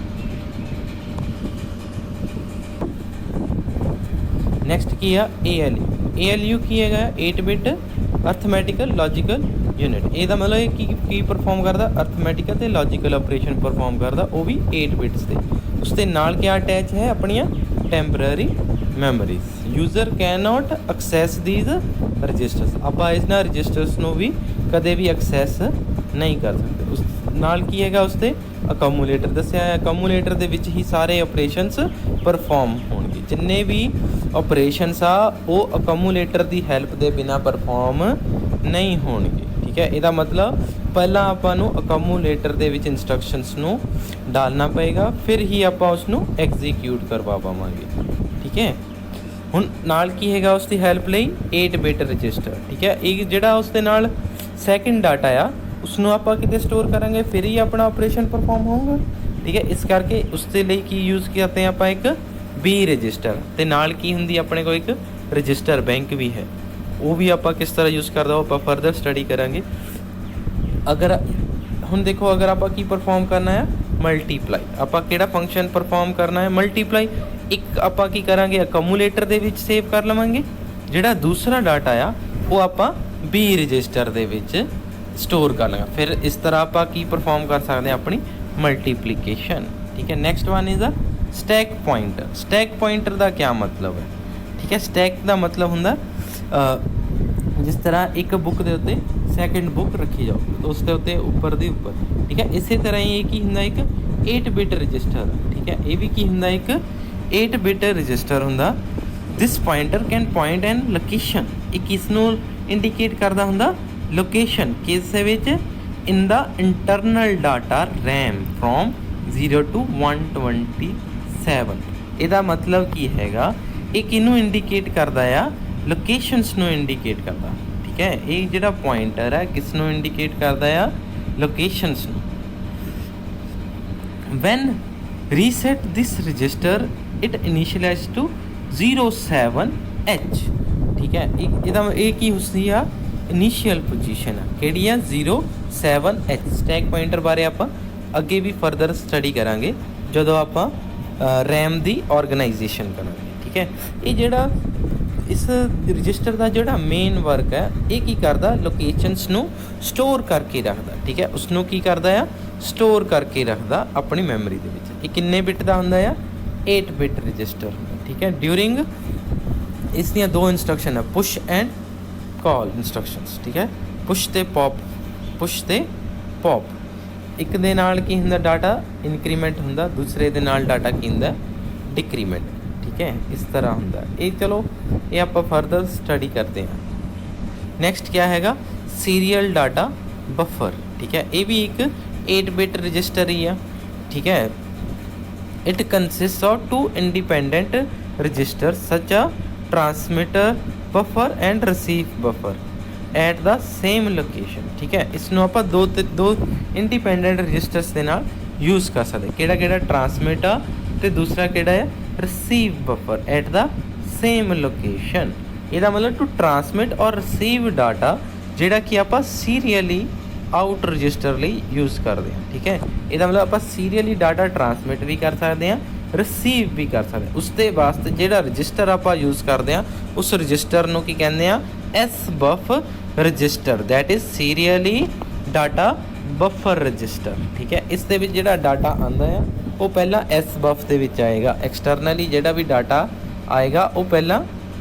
Next ਕੀ ਆ ALU ਕੀ ਹੈਗਾ 8 ਬਿਟ ਅਰਥਮੈਟਿਕਲ ਲੌਜੀਕਲ यूनिट। ਇਹਦਾ ਮਤਲਬ ਇਹ ਕੀ ਪਰਫਾਰਮ ਕਰਦਾ ਅਰਥਮੈਟਿਕਲ ਤੇ ਲੌਜੀਕਲ ਆਪਰੇਸ਼ਨ ਪਰਫਾਰਮ ਕਰਦਾ, ਉਹ ਵੀ 8 ਬਿਟਸ ਤੇ। ਉਸ ਦੇ ਨਾਲ ਕੀ ਅਟੈਚ ਹੈ ਆਪਣੀਆਂ temporary memories. User can not access these registers. ਆਪਾਂ ਇਹਨਾਂ ਰਜਿਸਟਰਸ ਨੂੰ ਵੀ ਕਦੇ ਵੀ ਐਕਸੈਸ ਨਹੀਂ ਕਰ ਸਕਦੇ। ਉਸ ਨਾਲ ਕੀ ਹੈਗਾ ਉਸ 'ਤੇ ਅਕਮੂਲੇਟਰ ਦੱਸਿਆ ਹੈ। ਅਕਮੂਲੇਟਰ ਦੇ ਵਿੱਚ ਹੀ ਸਾਰੇ ਆਪਰੇਸ਼ਨਸ ਪਰਫਾਰਮ ਹੋਣਗੇ। ਜਿੰਨੇ ਵੀ ਆਪਰੇਸ਼ਨਸ ਆ ਉਹ ਅਕਮੂਲੇਟਰ ਦੀ ਹੈਲਪ ਦੇ ਬਿਨਾਂ ਪਰਫਾਰਮ ਨਹੀਂ ਹੋਣਗੇ। ਠੀਕ ਹੈ, ਇਹਦਾ ਮਤਲਬ ਪਹਿਲਾਂ ਆਪਾਂ ਨੂੰ ਅਕਮੂਲੇਟਰ ਦੇ ਵਿੱਚ ਇੰਸਟਰਕਸ਼ਨਸ ਨੂੰ ਡਾਲਣਾ ਪਏਗਾ, ਫਿਰ ਹੀ ਆਪਾਂ ਉਸ ਨੂੰ ਐਗਜ਼ੀਕਿਊਟ ਕਰਵਾ ਪਾਵਾਂਗੇ। ਠੀਕ ठीक है। ਹੁਣ ਨਾਲ ਕੀ ਹੈਗਾ ਉਸ ਦੀ ਹੈਲਪ ਲਈ 8 ਬਿਟ ਰਜਿਸਟਰ, ਠੀਕ ਹੈ। ਇਹ ਜਿਹੜਾ ਉਸ ਦੇ ਨਾਲ ਸੈਕਿੰਡ ਡਾਟਾ ਆ ਉਸਨੂੰ ਆਪਾਂ ਕਿਤੇ ਸਟੋਰ ਕਰਾਂਗੇ ਫਿਰ ਹੀ ਆਪਣਾ ਆਪਰੇਸ਼ਨ ਪਰਫਾਰਮ ਹੋਊਗਾ, ਠੀਕ ਹੈ। ਇਸ ਕਰਕੇ ਉਸ ਦੇ ਲਈ ਕੀ ਯੂਜ਼ ਕਰਦੇ ਆਪਾਂ ਇੱਕ B ਰਜਿਸਟਰ, ਅਤੇ ਨਾਲ ਕੀ ਹੁੰਦੀ ਆਪਣੇ ਕੋਲ ਇੱਕ ਰਜਿਸਟਰ ਬੈਂਕ ਵੀ ਹੈ, ਉਹ ਵੀ ਆਪਾਂ ਕਿਸ ਤਰ੍ਹਾਂ ਯੂਜ਼ ਕਰਦਾ ਉਹ ਆਪਾਂ ਫਰਦਰ ਸਟੱਡੀ ਕਰਾਂਗੇ। ਅਗਰ ਹੁਣ ਦੇਖੋ ਅਗਰ ਆਪਾਂ ਕੀ ਪਰਫਾਰਮ ਕਰਨਾ ਹੈ ਮਲਟੀਪਲਾਈ, ਆਪਾਂ ਕਿਹੜਾ ਫੰਕਸ਼ਨ ਪਰਫਾਰਮ ਕਰਨਾ ਹੈ ਮਲਟੀਪਲਾਈ। ਇੱਕ ਆਪਾਂ ਕੀ ਕਰਾਂਗੇ ਅਕਮੂਲੇਟਰ ਦੇ ਵਿੱਚ ਸੇਵ ਕਰ ਲਵਾਂਗੇ, ਜਿਹੜਾ ਦੂਸਰਾ ਡਾਟਾ ਆ ਉਹ ਆਪਾਂ B ਰਜਿਸਟਰ ਦੇ ਵਿੱਚ ਸਟੋਰ ਕਰ ਲਾਂਗੇ। ਫਿਰ ਇਸ ਤਰ੍ਹਾਂ ਆਪਾਂ ਕੀ ਪਰਫਾਰਮ ਕਰ ਸਕਦੇ ਹਾਂ ਆਪਣੀ ਮਲਟੀਪਲੀਕੇਸ਼ਨ, ਠੀਕ ਹੈ। Next one is a stack pointer. Stack pointer ਦਾ ਕੀ ਮਤਲਬ ਹੈ, ਠੀਕ ਹੈ। ਸਟੈਕ ਦਾ ਮਤਲਬ ਹੁੰਦਾ ਜਿਸ ਤਰ੍ਹਾਂ ਇੱਕ ਬੁੱਕ ਦੇ ਉੱਤੇ ਸੈਕਿੰਡ ਬੁੱਕ ਰੱਖੀ ਜਾਓ ਉਸ ਦੇ ਉੱਤੇ ਉੱਪਰ ਦੀ ਉੱਪਰ, ਠੀਕ ਹੈ। ਇਸੇ ਤਰ੍ਹਾਂ ਹੀ ਇਹ ਕੀ ਹੁੰਦਾ ਇੱਕ 8 ਬਿਟ ਰਜਿਸਟਰ, ਠੀਕ ਹੈ। ਇਹ ਵੀ ਕੀ ਹੁੰਦਾ ਇੱਕ 8 ਬਿਟ ਰਜਿਸਟਰ ਹੁੰਦਾ। This pointer can point an location, ਇਹ ਕਿਸ ਨੂੰ ਇੰਡੀਕੇਟ ਕਰਦਾ ਹੁੰਦਾ ਲੋਕੇਸ਼ਨ, ਕਿਸ ਦੇ ਵਿੱਚ in the internal data RAM from 0 to 127। ਇਹਦਾ ਮਤਲਬ ਕੀ ਹੈਗਾ ਇਹ ਕਿਹਨੂੰ ਇੰਡੀਕੇਟ ਕਰਦਾ ਆ ਲੋਕੇਸ਼ਨਸ ਨੂੰ ਇੰਡੀਕੇਟ ਕਰਦਾ, ਠੀਕ ਹੈ। ਇਹ ਜਿਹੜਾ ਪੁਆਇੰਟਰ ਹੈ ਕਿਸ ਨੂੰ ਇੰਡੀਕੇਟ ਕਰਦਾ ਆ ਲੋਕੇਸ਼ਨਸ ਨੂੰ। When reset this register it initialize to 07H, ਠੀਕ ਹੈ। ਇਹਦਾ ਇਹ ਕੀ ਹੁੰਦੀ ਆ ਇਨੀਸ਼ੀਅਲ ਪੋਜੀਸ਼ਨ ਆ ਕਿਹੜੀ ਆ 07H। ਸਟੈਕ ਪੁਆਇੰਟਰ ਬਾਰੇ ਆਪਾਂ ਅੱਗੇ ਵੀ ਫਰਦਰ ਸਟੱਡੀ ਕਰਾਂਗੇ ਜਦੋਂ ਆਪਾਂ ਰੈਮ ਦੀ ਆਰਗੇਨਾਈਜੇਸ਼ਨ ਕਰਾਂਗੇ, ਠੀਕ ਹੈ। ਇਹ ਜਿਹੜਾ ਇਸ ਰਜਿਸਟਰ ਦਾ ਜਿਹੜਾ ਮੇਨ ਵਰਕ ਹੈ ਇਹ ਕੀ ਕਰਦਾ ਲੋਕੇਸ਼ਨਸ ਨੂੰ ਸਟੋਰ ਕਰਕੇ ਰੱਖਦਾ, ਠੀਕ ਹੈ। ਉਸ ਨੂੰ ਕੀ ਕਰਦਾ ਆ ਸਟੋਰ ਕਰਕੇ ਰੱਖਦਾ ਆਪਣੀ ਮੈਮਰੀ ਦੇ ਵਿੱਚ। ਇਹ ਕਿੰਨੇ ਬਿਟ ਦਾ ਹੁੰਦਾ ਆ 8 ਬਿਟ ਰਜਿਸਟਰ ਹੁੰਦਾ, ਠੀਕ ਹੈ। ਡਿਊਰਿੰਗ ਇਸ ਦੀਆਂ ਦੋ ਇੰਸਟਰਕਸ਼ਨ ਹੈ ਪੁਸ਼ ਐਂਡ ਕਾਲ ਇੰਸਟਰਕਸ਼ਨਸ, ਠੀਕ ਹੈ। ਪੁਸ਼ ਤੇ ਪੌਪ, ਪੁਸ਼ ਤੇ ਪੌਪ। ਇੱਕ ਦੇ ਨਾਲ ਕੀ ਹੁੰਦਾ ਡਾਟਾ ਇਨਕਰੀਮੈਂਟ ਹੁੰਦਾ, ਦੂਸਰੇ ਦੇ ਨਾਲ ਡਾਟਾ ਕੀ ਹੁੰਦਾ ਡਿਕਰੀਮੈਂਟ, ਠੀਕ ਹੈ। ਇਸ ਤਰ੍ਹਾਂ ਹੁੰਦਾ ਇਹ। ਚਲੋ ਇਹ ਆਪਾਂ ਫਰਦਰ ਸਟੱਡੀ ਕਰਦੇ ਹਾਂ। ਨੈਕਸਟ ਕਿਆ ਹੈਗਾ ਸੀਰੀਅਲ ਡਾਟਾ ਬਫਰ, ਠੀਕ ਹੈ। ਇਹ ਵੀ ਇੱਕ 8 ਬਿਟ ਰਜਿਸਟਰ ਹੀ ਆ, ਠੀਕ ਹੈ। It consist of 2 independent register such a transmitter buffer and receive buffer at the same location, ਠੀਕ ਹੈ। ਇਸ ਨੂੰ ਆਪਾਂ ਦੋ ਇੰਡੀਪੈਂਡੈਂਟ ਰਜਿਸਟਰਸ ਦੇ ਨਾਲ ਯੂਜ਼ ਕਰ ਸਕਦੇ। ਕਿਹੜਾ ਕਿਹੜਾ ਟਰਾਂਸਮਿਟਰ ਤੇ ਦੂਸਰਾ ਕਿਹੜਾ ਹੈ receive buffer at the same location. ਇਹਦਾ ਮਤਲਬ ਟੂ ਟਰਾਂਸਮਿਟ ਔਰ ਰਿਸੀਵ ਡਾਟਾ ਜਿਹੜਾ ਕਿ ਆਪਾਂ ਸੀਰੀਅਲੀ ਆਊਟ ਰਜਿਸਟਰ ਲਈ ਯੂਜ਼ ਕਰਦੇ ਹਾਂ, ਠੀਕ ਹੈ। ਇਹਦਾ ਮਤਲਬ ਆਪਾਂ ਸੀਰੀਅਲੀ ਡਾਟਾ ਟਰਾਂਸਮਿਟ ਵੀ ਕਰ ਸਕਦੇ ਹਾਂ ਰਿਸੀਵ ਵੀ ਕਰ ਸਕਦੇ। ਉਸ ਦੇ ਵਾਸਤੇ ਜਿਹੜਾ ਰਜਿਸਟਰ ਆਪਾਂ ਯੂਜ਼ ਕਰਦੇ ਹਾਂ ਉਸ ਰਜਿਸਟਰ ਨੂੰ ਕੀ ਕਹਿੰਦੇ ਆ SBUF register, that is serially data buffer register, ਠੀਕ ਹੈ। ਇਸ ਦੇ ਵਿੱਚ ਜਿਹੜਾ ਡਾਟਾ ਆਉਂਦਾ ਆ ਉਹ ਪਹਿਲਾਂ SBUF ਦੇ ਵਿੱਚ ਆਏਗਾ। ਐਕਸਟਰਨਲੀ ਜਿਹੜਾ ਵੀ ਡਾਟਾ ਆਏਗਾ ਉਹ ਪਹਿਲਾਂ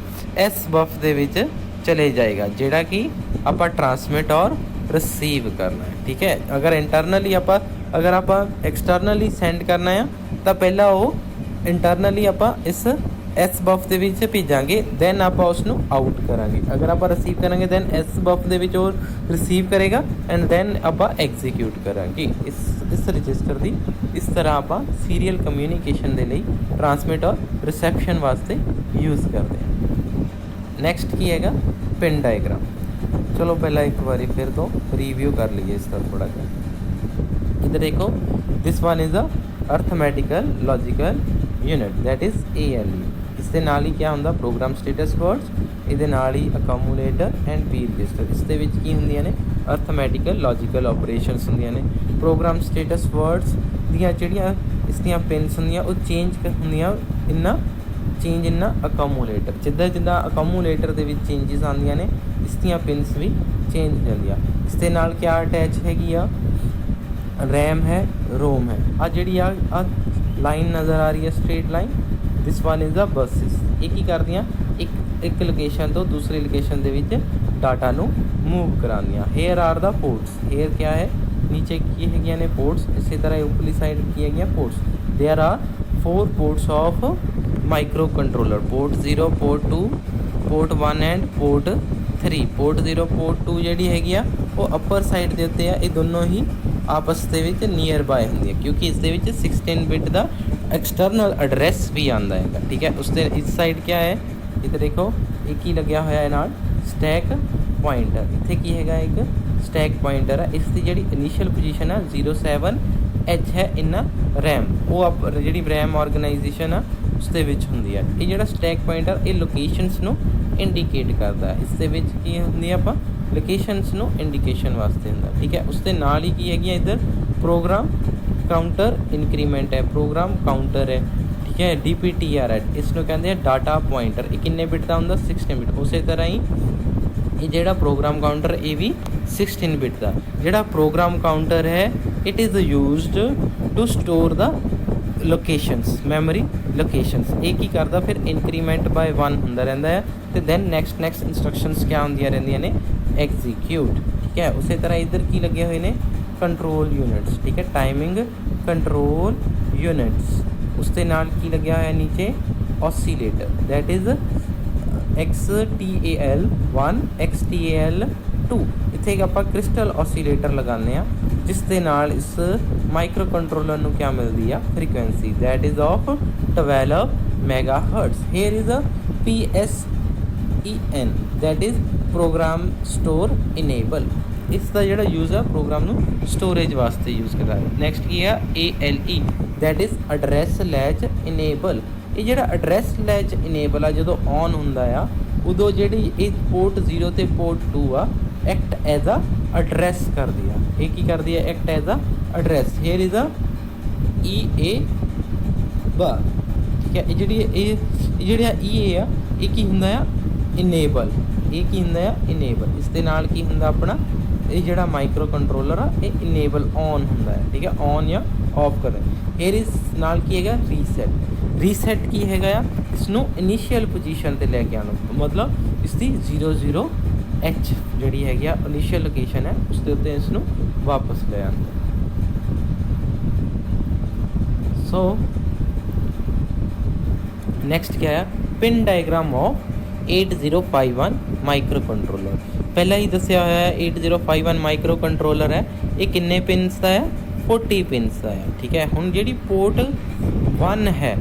SBUF ਦੇ ਵਿੱਚ ਚਲੇ ਜਾਏਗਾ ਜਿਹੜਾ ਕਿ ਆਪਾਂ ਟਰਾਂਸਮਿਟ ਔਰ ਰਿਸੀਵ ਕਰਨਾ ਹੈ, ਠੀਕ ਹੈ। ਅਗਰ ਇੰਟਰਨਲੀ ਅਗਰ ਆਪਾਂ ਐਕਸਟਰਨਲੀ ਸੈਂਡ ਕਰਨਾ ਆ ਤਾਂ ਪਹਿਲਾਂ ਉਹ ਇੰਟਰਨਲੀ ਆਪਾਂ ਇਸ SBUF ਦੇ ਵਿੱਚ ਭੇਜਾਂਗੇ, ਦੈਨ ਆਪਾਂ ਉਸ ਨੂੰ ਆਊਟ ਕਰਾਂਗੇ। ਅਗਰ ਆਪਾਂ ਰਿਸੀਵ ਕਰਾਂਗੇ ਦੈਨ SBUF ਦੇ ਵਿੱਚ ਉਹ ਰਿਸੀਵ ਕਰੇਗਾ ਐਂਡ ਦੈਨ ਆਪਾਂ ਐਗਜ਼ੀਕਿਊਟ ਕਰਾਂਗੇ ਇਸ ਰਜਿਸਟਰ ਦੀ। ਇਸ ਤਰ੍ਹਾਂ ਆਪਾਂ ਸੀਰੀਅਲ ਕਮਿਊਨੀਕੇਸ਼ਨ ਦੇ ਲਈ ਟਰਾਂਸਮਿਟ ਔਰ ਰਿਸੈਪਸ਼ਨ ਵਾਸਤੇ ਯੂਜ਼ ਕਰਦੇ ਹਾਂ। ਨੈਕਸਟ ਕੀ ਹੈਗਾ ਪਿਨ ਡਾਇਗਰਾਮ। ਚਲੋ ਪਹਿਲਾਂ ਇੱਕ ਵਾਰੀ ਫਿਰ ਤੋਂ ਰਿਵਿਊ ਕਰ ਲਈਏ ਇਸ ਦਾ ਥੋੜਾ ਜਿਹਾ। ਇੱਧਰ ਦੇਖੋ this one is a arithmetical logical unit that is ALU। ਇਸ ਦੇ ਨਾਲ ਹੀ ਕਿਆ ਹੁੰਦਾ ਪ੍ਰੋਗਰਾਮ ਸਟੇਟਸ ਵਰਡਸ, ਇਹਦੇ ਨਾਲ ਹੀ ਅਕਮੂਲੇਟਰ ਐਂਡ B ਰਜਿਸਟਰ। ਇਸ ਦੇ ਵਿੱਚ ਕੀ ਹੁੰਦੀਆਂ ਨੇ ਅਰਥਮੈਟਿਕਲ ਲੌਜੀਕਲ ਆਪਰੇਸ਼ਨਸ ਹੁੰਦੀਆਂ ਨੇ। ਪ੍ਰੋਗਰਾਮ ਸਟੇਟਸ ਵਰਡਸ ਦੀਆਂ ਜਿਹੜੀਆਂ ਇਸ ਦੀਆਂ ਪਿੰਸ ਹੁੰਦੀਆਂ ਉਹ ਚੇਂਜ ਹੁੰਦੀਆਂ ਚੇਂਜ ਇਨ ਅਕਮੂਲੇਟਰ। ਜਿੱਦਾਂ ਜਿੱਦਾਂ ਅਕਮੂਲੇਟਰ ਦੇ ਵਿੱਚ ਚੇਂਜਿਸ ਆਉਂਦੀਆਂ ਨੇ ਇਸ ਦੀਆਂ ਪਿੰਸ ਵੀ ਚੇਂਜ ਹੋ ਜਾਂਦੀਆਂ। ਇਸ ਦੇ ਨਾਲ ਕਿਆ ਅਟੈਚ ਹੈਗੀ ਆ ਰੈਮ ਹੈ ਰੋਮ ਹੈ। ਆ ਜਿਹੜੀ ਆ ਲਾਈਨ ਨਜ਼ਰ ਆ ਰਹੀ ਹੈ straight line, this one is the buses. ਇਹ ਕੀ ਕਰਦੀਆਂ ਇੱਕ ਲੋਕੇਸ਼ਨ ਤੋਂ ਦੂਸਰੀ ਲੋਕੇਸ਼ਨ ਦੇ ਵਿੱਚ ਡਾਟਾ ਨੂੰ ਮੂਵ ਕਰਾਉਂਦੀਆਂ। ਹੇਅਰ ਆਰ ਦਾ ਪੋਰਟਸ, ਹੇਅਰ ਕਿਆ ਹੈ ਨੀਚੇ ਕੀ ਹੈਗੀਆਂ ਨੇ ਪੋਰਟਸ। ਇਸੇ ਤਰ੍ਹਾਂ ਉਪਰਲੀ ਸਾਈਡ ਕੀ ਹੈਗੀਆਂ ports. There are 4 ports of microcontroller, port 0, port 2, port 1 and port 3। Port 0 port 2 ਜਿਹੜੀ ਹੈਗੀ ਆ ਉਹ ਅਪਰ ਸਾਈਡ ਦੇ ਉੱਤੇ ਆ। ਇਹ ਦੋਨੋਂ ਹੀ ਆਪਸ ਦੇ ਵਿੱਚ ਨੀਅਰ ਬਾਏ ਹੁੰਦੀ ਹੈ ਕਿਉਂਕਿ ਇਸ ਦੇ ਵਿੱਚ 16 ਬਿਟ ਦਾ एक्सटर्नल एड्रैस भी आंदा है, ठीक है। उसते इस साइड क्या है, इधर देखो एक ही लग्या होया है नाल स्टैक पॉइंटर, इत्थे की हैगा एक स्टैक पॉइंटर है। इसकी जिहड़ी इनिशियल पोजीशन है 07H है इन रैम, वो आप जिहड़ी रैम ऑर्गेनाइजेशन आ उसਦੇ ਵਿੱਚ ਹੁੰਦੀ ਹੈ। ਇਹ ਜਿਹੜਾ ਸਟੈਕ ਪੁਆਇੰਟਰ ਇਹ ਲੋਕੇਸ਼ਨਸ ਨੂੰ ਇੰਡੀਕੇਟ ਕਰਦਾ ਹੈ। ਇਸ ਦੇ ਵਿੱਚ ਕੀ ਹੁੰਦੀ ਆ, ਆਪਾਂ ਲੋਕੇਸ਼ਨਸ ਨੂੰ ਇੰਡੀਕੇਸ਼ਨ ਵਾਸਤੇ ਹੁੰਦਾ, ਠੀਕ ਹੈ। ਉਸ ਦੇ ਨਾਲ ਹੀ ਕੀ ਹੈਗੀ ਆ ਇੱਧਰ ਪ੍ਰੋਗਰਾਮ ਕਾਊਂਟਰ ਇਨਕਰੀਮੈਂਟ ਹੈ, ਪ੍ਰੋਗਰਾਮ ਕਾਊਂਟਰ ਹੈ, ਠੀਕ ਹੈ। DPTR ਹੈ, ਇਸ ਨੂੰ ਕਹਿੰਦੇ ਆ ਡਾਟਾ ਪੁਆਇੰਟਰ। ਇਹ ਕਿੰਨੇ ਬਿਟ ਦਾ ਹੁੰਦਾ, 16 ਬਿਟ। ਉਸੇ ਤਰ੍ਹਾਂ ਹੀ ਇਹ ਜਿਹੜਾ ਪ੍ਰੋਗਰਾਮ ਕਾਊਂਟਰ ਇਹ ਵੀ 16 ਬਿਟ ਦਾ। ਜਿਹੜਾ ਪ੍ਰੋਗਰਾਮ ਕਾਊਂਟਰ ਹੈ it is used to store the locations, memory locations. ਇਹ ਕੀ ਕਰਦਾ ਫਿਰ ਇਨਕਰੀਮੈਂਟ ਬਾਏ 1 ਹੁੰਦਾ ਰਹਿੰਦਾ ਹੈ ਅਤੇ ਦੈਨ ਨੈਕਸਟ ਇੰਸਟਰਕਸ਼ਨਸ ਕਿਆ ਹੁੰਦੀਆਂ ਰਹਿੰਦੀਆਂ ਨੇ, ਐਗਜ਼ੀਕਿਊਟ, ਠੀਕ ਹੈ। ਉਸੇ ਤਰ੍ਹਾਂ ਇੱਧਰ ਕੀ ਲੱਗੇ ਹੋਏ ਨੇ, ਕੰਟਰੋਲ ਯੂਨਿਟਸ, ਠੀਕ ਹੈ, ਟਾਈਮਿੰਗ ਕੰਟਰੋਲ ਯੂਨਿਟਸ। ਉਸ ਦੇ ਨਾਲ ਕੀ ਲੱਗਿਆ ਹੋਇਆ ਨੀਚੇ, oscillator, that is XTAL1 XTAL2। ਇੱਥੇ ਇੱਕ ਆਪਾਂ ਕ੍ਰਿਸਟਲ ਓਸੀਲੇਟਰ ਲਗਾਉਂਦੇ ਹਾਂ ਜਿਸ ਦੇ ਨਾਲ ਇਸ ਮਾਈਕਰੋ ਕੰਟਰੋਲਰ ਨੂੰ ਕਿਆ ਮਿਲਦੀ ਆ, frequency, that is of 12 MHz। Here is a PSEN, that is program store enable. ਇਸ ਦਾ ਜਿਹੜਾ ਯੂਜ਼ ਆ ਪ੍ਰੋਗਰਾਮ ਨੂੰ ਸਟੋਰੇਜ ਵਾਸਤੇ ਯੂਜ਼ ਕਰਦਾ ਹੈ। ਨੈਕਸਟ ਕੀ ਆ, ALE, that is address latch enable. ਇਹ ਜਿਹੜਾ ਐਡਰੈਸ ਲੈਚ ਇਨੇਬਲ ਆ ਜਦੋਂ ਔਨ ਹੁੰਦਾ ਆ ਉਦੋਂ ਜਿਹੜੀ ਇਹ ਪੋਰਟ 0 ਤੇ ਪੋਰਟ 2 ਆ ਐਕਟ ਐਜ਼ ਅ ਐਡਰੈਸ ਕਰਦੀ ਆ। ਇਹ ਕੀ ਕਰਦੀ ਹੈ, act as a address. Here is a EA bar, ਠੀਕ ਹੈ। ਇਹ ਜਿਹੜਾ EA ਆ ਇਹ ਕੀ ਹੁੰਦਾ ਆ, ਇਨੇਬਲ। ਇਹ ਕੀ ਹੁੰਦਾ ਆ, ਇਨੇਬਲ। ਇਸ ਦੇ ਨਾਲ ਕੀ ਹੁੰਦਾ ਆਪਣਾ ਇਹ ਜਿਹੜਾ ਮਾਈਕਰੋ ਕੰਟਰੋਲਰ ਆ ਇਹ ਇਨੇਬਲ ਔਨ ਹੁੰਦਾ ਹੈ, ਠੀਕ ਹੈ, ਔਨ ਜਾਂ ਆਫ ਕਰ। ਹੇਅਰ ਇਸ ਨਾਲ ਕੀ ਹੈਗਾ, ਰੀਸੈਟ। ਰੀਸੈਟ ਕੀ ਹੈਗਾ ਆ, ਇਸ ਨੂੰ ਇਨੀਸ਼ੀਅਲ ਪੋਜੀਸ਼ਨ 'ਤੇ ਲੈ ਕੇ ਆਉਣਾ, ਮਤਲਬ ਇਸ ਦੀ 00H ਜਿਹੜੀ ਹੈਗੀ ਆ ਇਨੀਸ਼ੀਅਲ ਲੋਕੇਸ਼ਨ ਹੈ ਉਸ ਦੇ ਉੱਤੇ ਇਸ ਨੂੰ ਵਾਪਸ ਲੈ ਆਉਂਦਾ। ਸੋ ਨੈਕਸਟ ਕਿਆ ਹੈ, pin diagram of 8051 micro controller. ਪਹਿਲਾਂ ਹੀ ਦੱਸਿਆ ਹੋਇਆ ਹੈ 8051 ਮਾਈਕਰੋ ਕੰਟਰੋਲਰ ਹੈ ਇਹ ਕਿੰਨੇ ਪਿੰਸ ਦਾ ਹੈ, 40 ਪਿੰਸ ਦਾ ਹੈ, ਠੀਕ ਹੈ। ਹੁਣ ਜਿਹੜੀ ਪੋਰਟ 1 ਹੈ,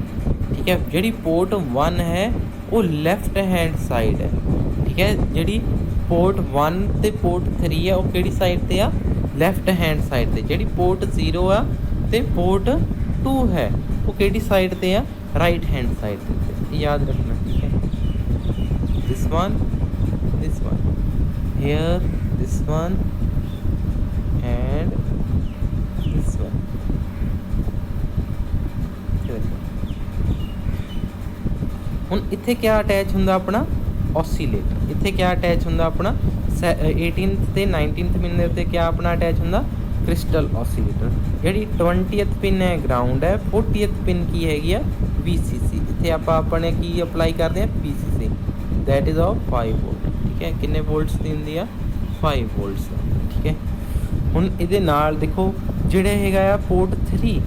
ਠੀਕ ਹੈ, ਜਿਹੜੀ ਪੋਰਟ 1 ਹੈ ਉਹ ਲੈਫਟ ਹੈਂਡ ਸਾਈਡ ਹੈ, ਠੀਕ ਹੈ। ਜਿਹੜੀ ਪੋਰਟ 1 ਤੇ ਪੋਰਟ 3 ਆ ਉਹ ਕਿਹੜੀ ਸਾਈਡ 'ਤੇ ਆ, ਲੈਫਟ ਹੈਂਡ ਸਾਈਡ 'ਤੇ। ਜਿਹੜੀ ਪੋਰਟ 0 ਆ ਤੇ ਪੋਰਟ 2 ਹੈ ਉਹ ਕਿਹੜੀ ਸਾਈਡ 'ਤੇ ਆ, ਰਾਈਟ ਹੈਂਡ ਸਾਈਡ 'ਤੇ। ਯਾਦ ਰੱਖਣਾ, ਠੀਕ ਹੈ। this one here, this one and this one। ਹੁਣ ਇੱਥੇ ਕਿਆ ਅਟੈਚ ਹੁੰਦਾ ਆਪਣਾ, ਓਸੀਲੇਟਰ। ਇੱਥੇ ਕਿਆ ਅਟੈਚ ਹੁੰਦਾ ਆਪਣਾ 18th ਤੇ 19th ਪਿਨ ਦੇ ਉੱਤੇ ਕਿਆ ਆਪਣਾ ਅਟੈਚ ਹੁੰਦਾ, ਕ੍ਰਿਸਟਲ ਓਸੀਲੇਟਰ। ਜਿਹੜੀ 20th ਪਿਨ ਹੈ ਗਰਾਊਂਡ ਹੈ, 40th ਪਿਨ ਕੀ ਹੈਗੀ ਆ, VCC। ਇੱਥੇ ਆਪਾਂ ਆਪਣੇ ਕੀ ਅਪਲਾਈ ਕਰਦੇ ਹਾਂ, PCC, that is of 5 volt, ਠੀਕ ਹੈ। ਕਿੰਨੇ ਵੋਲਟਸ ਦੀ ਹੁੰਦੀ ਆ, 5 ਵੋਲਟਸ, ਠੀਕ ਹੈ। ਹੁਣ ਇਹਦੇ ਨਾਲ ਦੇਖੋ ਜਿਹੜਾ ਹੈਗਾ ਆ ਪੋਰਟ 3,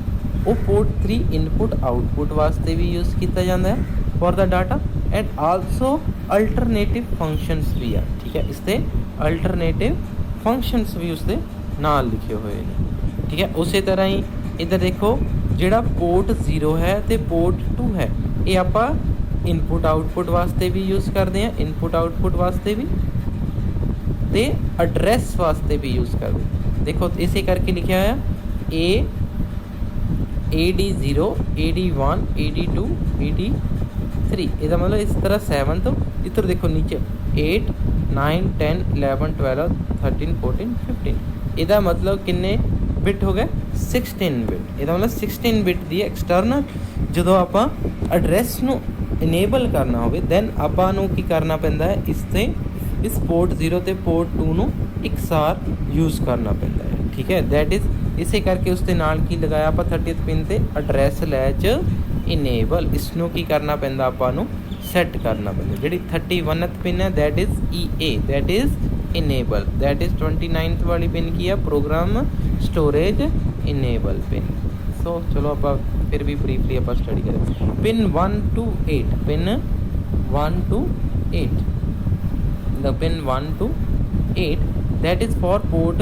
ਉਹ ਪੋਰਟ 3 ਇਨਪੁਟ ਆਊਟਪੁੱਟ ਵਾਸਤੇ ਵੀ ਯੂਜ਼ ਕੀਤਾ ਜਾਂਦਾ ਹੈ for the data and also alternative functions भी आ, ठीक है। इससे अल्टरनेटिव फंक्शंस भी उसके नाल लिखे हुए हैं, ठीक है। उस तरह ही इधर देखो जिहड़ा पोर्ट 0 है तो पोर्ट 2 है ये आपां इनपुट आउटपुट वास्ते भी यूज़ करते हैं, इनपुट आउटपुट वास्ते भी ते एड्रैस वास्ते भी यूज़ करते हैं। देखो इसे करके लिखा है AD0 AD1 AD2 AD3। ਇਹਦਾ ਮਤਲਬ ਇਸ ਤਰ੍ਹਾਂ 7 ਤੋਂ ਇੱਧਰ ਦੇਖੋ ਨੀਚੇ 8 9 10 11 12 13 14 15। ਇਹਦਾ ਮਤਲਬ ਕਿੰਨੇ ਬਿਟ ਹੋ ਗਏ, 16 ਬਿਟ। ਇਹਦਾ ਮਤਲਬ 16 ਬਿਟ ਦੀ ਐਕਸਟਰਨਲ ਜਦੋਂ ਆਪਾਂ ਐਡਰੈਸ ਨੂੰ ਇਨੇਬਲ ਕਰਨਾ ਹੋਵੇ ਦੈਨ ਆਪਾਂ ਨੂੰ ਕੀ ਕਰਨਾ ਪੈਂਦਾ ਹੈ, ਇਸ ਪੋਰਟ 0 ਤੇ ਪੋਰਟ 2 ਨੂੰ ਇਕਸਾਰ ਯੂਜ਼ ਕਰਨਾ ਪੈਂਦਾ ਹੈ, ਠੀਕ ਹੈ। ਦੈਟ ਇਜ਼ ਇਸੇ ਕਰਕੇ ਉਸ ਦੇ ਨਾਲ ਕੀ ਲਗਾਇਆ ਆਪਾਂ 30th ਪਿਨ ਤੇ ਐਡਰੈਸ ਲੈਚ ਇਨੇਬਲ। ਇਸ ਨੂੰ ਕੀ ਕਰਨਾ ਪੈਂਦਾ, ਆਪਾਂ ਨੂੰ ਸੈੱਟ ਕਰਨਾ ਪੈਂਦਾ। ਜਿਹੜੀ 31th ਪਿਨ ਹੈ that is EA, that is enable. That is 29th ਵਾਲੀ ਪਿਨ ਕੀ ਹੈ, ਪ੍ਰੋਗਰਾਮ ਸਟੋਰੇਜ ਇਨੇਬਲ ਪਿਨ। ਸੋ ਚਲੋ ਆਪਾਂ ਫਿਰ ਵੀ ਬਰੀਫਲੀ ਆਪਾਂ ਸਟੱਡੀ ਕਰਾਂਗੇ। Pin 1 to 8, pin 1 to 8, the pin 1 to 8 that is for port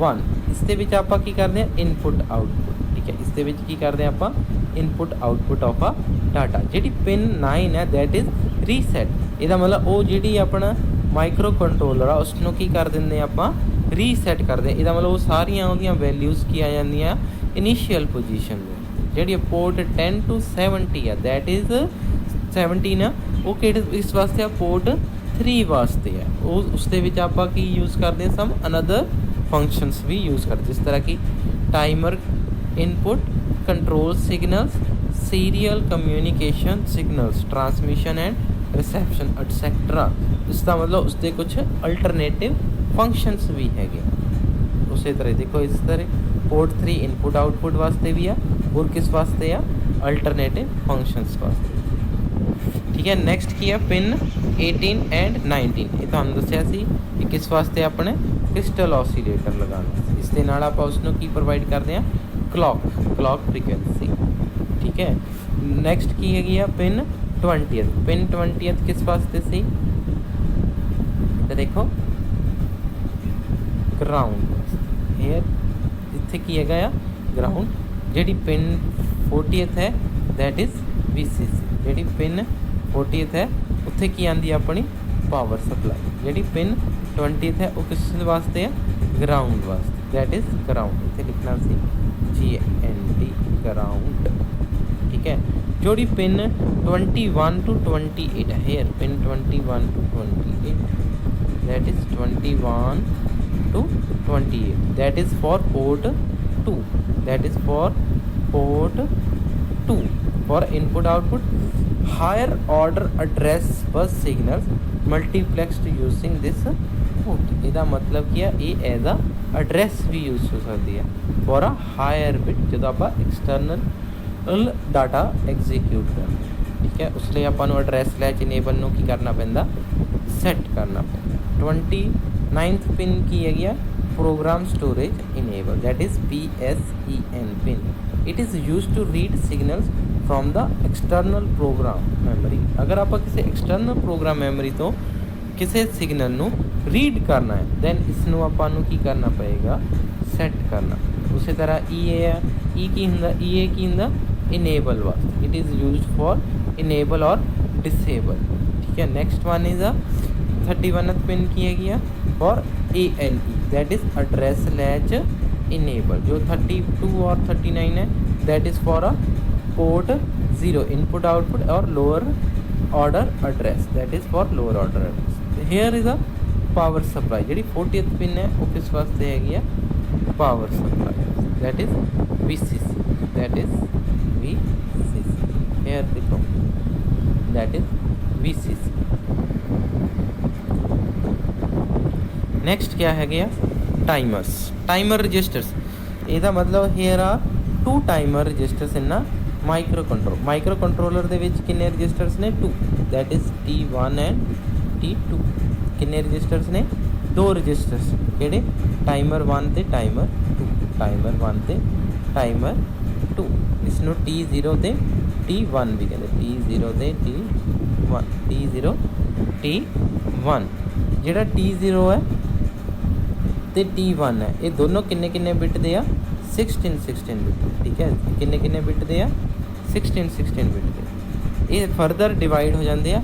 1। ਇਸ ਦੇ ਵਿੱਚ ਆਪਾਂ ਕੀ ਕਰਦੇ ਹਾਂ, ਇਨਪੁਟ ਆਊਟਪੁਟ, ਠੀਕ ਹੈ। ਇਸ ਦੇ ਵਿੱਚ ਕੀ ਕਰਦੇ ਹਾਂ ਆਪਾਂ ਇਨਪੁਟ ਆਊਟਪੁੱਟ ਆਫ ਆ ਡਾਟਾ। ਜਿਹੜੀ ਪਿਨ 9 ਹੈ ਦੈਟ ਇਜ਼ ਰੀਸੈਟ। ਇਹਦਾ ਮਤਲਬ ਉਹ ਜਿਹੜੀ ਆਪਣਾ ਮਾਈਕਰੋ ਕੰਟਰੋਲਰ ਆ ਉਸ ਨੂੰ ਕੀ ਕਰ ਦਿੰਦੇ ਆਪਾਂ ਰੀਸੈਟ ਕਰਦੇ। ਇਹਦਾ ਮਤਲਬ ਉਹ ਸਾਰੀਆਂ ਉਹਦੀਆਂ ਵੈਲਿਊਜ਼ ਕੀ ਆ ਜਾਂਦੀਆਂ ਇਨੀਸ਼ੀਅਲ ਪੋਜੀਸ਼ਨ ਦੇ। ਜਿਹੜੀ ਪੋਰਟ 10 to 70 ਆ ਦੈਟ ਇਜ਼ 17 ਆ ਉਹ ਕਿਹੜੇ ਇਸ ਵਾਸਤੇ ਆ ਪੋਰਟ 3 ਵਾਸਤੇ ਆ। ਉਹ ਉਸ ਦੇ ਵਿੱਚ ਆਪਾਂ ਕੀ ਯੂਜ਼ ਕਰਦੇ ਹਾਂ ਸਮ ਅਨਦਰ ਫੰਕਸ਼ਨਸ ਵੀ ਯੂਜ਼ ਕਰਦੇ ਜਿਸ ਤਰ੍ਹਾਂ ਕਿ timer input control signals serial communication signals transmission and reception et cetera. ਇਸ ਦਾ ਮਤਲਬ ਉਸਦੇ ਕੁਛ ਅਲਟਰਨੇਟਿਵ ਫੰਕਸ਼ਨਸ ਵੀ ਹੈਗੇ। ਉਸੇ ਤਰ੍ਹਾਂ ਦੇਖੋ ਇਸ ਤਰ੍ਹਾਂ ਪੋਰਟ 3 ਇਨਪੁਟ ਆਊਟਪੁੱਟ ਵਾਸਤੇ ਵੀ ਆ ਹੋਰ ਕਿਸ ਵਾਸਤੇ ਆ ਅਲਟਰਨੇਟਿਵ ਫੰਕਸ਼ਨਸ ਵਾਸਤੇ। ਠੀਕ ਹੈ ਨੈਕਸਟ ਕੀ ਆ ਪਿਨ 18 ਐਂਡ 19। ਇਹ ਤੁਹਾਨੂੰ ਦੱਸਿਆ ਸੀ ਕਿ ਕਿਸ ਵਾਸਤੇ ਆਪਣੇ ਕ੍ਰਿਸਟਲ ਔਸੀਲੇਟਰ ਲਗਾਉਣਾ। ਇਸ ਦੇ ਨਾਲ ਆਪਾਂ ਉਸ ਨੂੰ ਕੀ ਪ੍ਰੋਵਾਈਡ ਕਰਦੇ ਹਾਂ ਕਲੌਕ ਫ੍ਰੀਕੁਐਂਸੀ। ਠੀਕ ਹੈ ਨੈਕਸਟ ਕੀ ਹੈਗੀ ਆ ਪਿਨ 20। ਪਿਨ 20 ਕਿਸ ਵਾਸਤੇ ਸੀ ਤਾਂ ਦੇਖੋ ਗਰਾਊਂਡ। ਹੇਅਰ ਇੱਥੇ ਕੀ ਹੈਗਾ ਆ ਗਰਾਊਂਡ। ਜਿਹੜੀ ਪਿਨ 40 ਹੈ ਦੈਟ ਇਜ਼ VCC। ਜਿਹੜੀ ਪਿਨ 40 ਹੈ ਉੱਥੇ ਕੀ ਆਉਂਦੀ ਆ ਆਪਣੀ ਪਾਵਰ ਸਪਲਾਈ। ਜਿਹੜੀ ਪਿਨ 20 ਹੈ ਉਹ ਕਿਸ ਵਾਸਤੇ ਆ ਗਰਾਊਂਡ ਵਾਸਤੇ ਦੈਟ ਇਜ਼ ਗਰਾਊਂਡ। ਇੱਥੇ ਲਿਖਣਾ ਸੀ GND ਗਰਾਊਂਡ। ਠੀਕ ਹੈ ਜਿਹੜੀ ਪਿਨ 21 to 28 ਹੈ hair pin 21 to 28 that is 21 to 28 that is for port 2 that is for port 2 for input output higher order address bus signals multiplexed using this port। ਇਹਦਾ ਮਤਲਬ ਕੀ ਆ ਇਹ as a address we use ਹੋ ਸਕਦੀ ਹੈ ਫॉर ਅ ਹਾਇਰ ਬਿਟ ਜਦੋਂ ਆਪਾਂ ਐਕਸਟਰਨਲ ਡਾਟਾ ਐਗਜ਼ੀਕਿਊਟ ਕਰਦੇ। ਠੀਕ ਹੈ ਉਸ ਲਈ ਆਪਾਂ ਨੂੰ ਐਡਰੈਸ ਲੈਚ ਇਨੇਬਲ ਨੂੰ ਕੀ ਕਰਨਾ ਪੈਂਦਾ ਸੈੱਟ ਕਰਨਾ ਪੈਂਦਾ। 29th ਪਿਨ ਕੀ ਹੈਗੀ ਆ program storage enable that is PSEN pin। it is used to read signals from the external program memory। ਅਗਰ ਆਪਾਂ ਕਿਸੇ external program memory ਤੋਂ ਕਿਸੇ ਸਿਗਨਲ ਨੂੰ ਰੀਡ ਕਰਨਾ ਹੈ ਦੈਨ ਇਸ ਨੂੰ ਆਪਾਂ ਨੂੰ ਕੀ ਕਰਨਾ ਪਏਗਾ ਸੈੱਟ ਕਰਨਾ। ਉਸੇ ਤਰ੍ਹਾਂ EA ਹੈ E ਕੀ ਹੁੰਦਾ EA ਕੀ ਹੁੰਦਾ enable ਵਾਸਤੇ it is used for enable or disable। ਠੀਕ ਹੈ ਨੈਕਸਟ ਵਨ ਇਜ਼ ਆ 31th ਪਿਨ ਕੀ ਹੈਗੀ ਆ for ALE that is address latch enable। जो 32 और 39 है that is for a port 0 input output और lower order address that is for lower order address। here is a power supply ਜਿਹੜੀ 40th पिन है वो किस वास्ते हैगी आ power supply that is VCC that is VCC। here देखो that is VCC। ਨੈਕਸਟ क्या है गया टाइमर्स टाइमर रजिस्टर्स। ਇਹਦਾ ਮਤਲਬ ਹੇਅਰ ਆ 2 टाइमर रजिस्टर्स ਇਨ ਆ ਮਾਈਕਰੋ ਕੰਟਰੋਲਰ ਦੇ ਵਿੱਚ ਕਿੰਨੇ ਰਜਿਸਟਰਸ ਨੇ 2 that is T1 and T2। ਕਿੰਨੇ ਰਜਿਸਟਰਸ ਨੇ 2 ਰਜਿਸਟਰਸ ਕਿਹੜੇ ਟਾਈਮਰ 1 ਤੇ ਟਾਈਮਰ 2 ਟਾਈਮਰ 1 ਤੇ ਟਾਈਮਰ 2। ਇਸ ਨੂੰ T0 ਤੇ T1 ਵੀ ਕਹਿੰਦੇ T0 ਤੇ T1 T1 ਜਿਹੜਾ T0 ਹੈ ਤੇ T1 ਹੈ ਇਹ ਦੋਨੋਂ ਕਿੰਨੇ ਬਿਟ ਦੇ ਆ 16 ਬਿਟ। ਠੀਕ ਹੈ ਕਿੰਨੇ ਬਿਟ ਦੇ ਆ 16 ਬਿਟ ਦੇ। ਇਹ ਫਰਦਰ ਡਿਵਾਈਡ ਹੋ ਜਾਂਦੇ ਆ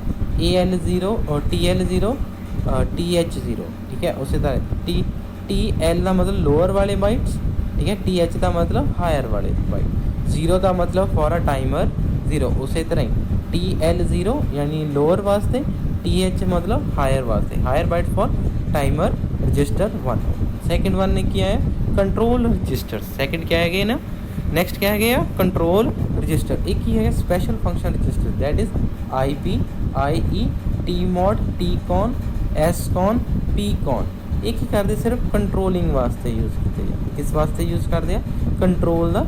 AL0 ਔਰ TL0 TH0। ਠੀਕ ਹੈ ਉਸੇ ਤਰ੍ਹਾਂ TL ਦਾ ਮਤਲਬ ਲੋਅਰ ਵਾਲੇ ਬਾਈਟਸ। ਠੀਕ ਹੈ TH ਦਾ ਮਤਲਬ ਹਾਇਰ ਵਾਲੇ ਬਾਈਟ। 0 ਦਾ ਮਤਲਬ ਫॉर ਅ ਟਾਈਮਰ 0। ਉਸੇ ਤਰ੍ਹਾਂ ਹੀ TL0 यानी लोअर वास्ते TH मतलब हायर वास्ते higher byte for timer register 1। Second one ने किया है कंट्रोल रजिस्टर। सेकंड क्या है गया ना नेक्स्ट क्या है गया कंट्रोल रजिस्टर। एक ही है special function register that is IP IE TMOD TCON SCON PCON। एक ही करते सिर्फ कंट्रोलिंग वास्ते यूज़ किए जाते। किस वास्ते यूज़ करते हैं कंट्रोल द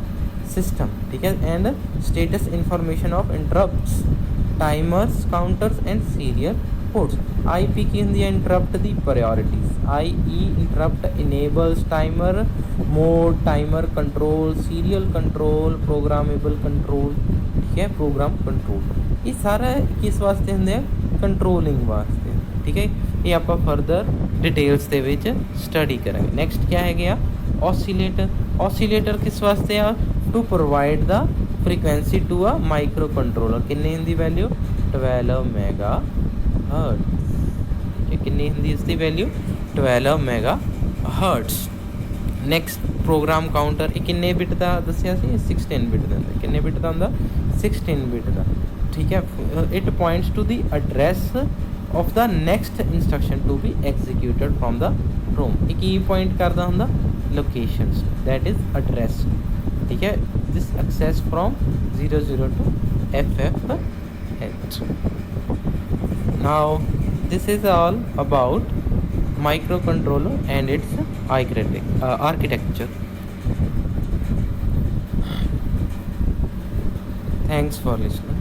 सिस्टम। ठीक है and status information of interrupts timers counters and serial ports. IP की होंगी इंटरप्ट दी priorities. IE interrupt enables timer mode timer control serial control programmable control. ठीक है प्रोग्राम कंट्रोल ये सारा किस वास्ते होंगे कंट्रोलिंग वास्ते। ठीक है ये आप फरदर डिटेल्स दे विच स्टडी करेंगे। नैक्सट क्या है गया ऑसीलेटर। ऑसीलेटर किस वास्ते आ to provide the frequency to a microcontroller. किन्नी हिंदी वैल्यू 12 मेगा हर्ट्ज, किन्नी हिंदी इसकी value 12 mega hertz. Next program counter ये किन्ने बिट का दसिया सी 16 बिट का, किन्ने बिट का होंदा 16 बिट का, ठीक है। It points to the address of the next instruction to be executed from the ROM. ये की पॉइंट करता होंदा लोकेशंस, दैट इज एड्रैस, ठीक है। This access from 00 to FF8। Now this is all about microcontroller and its architecture. Thanks for listening.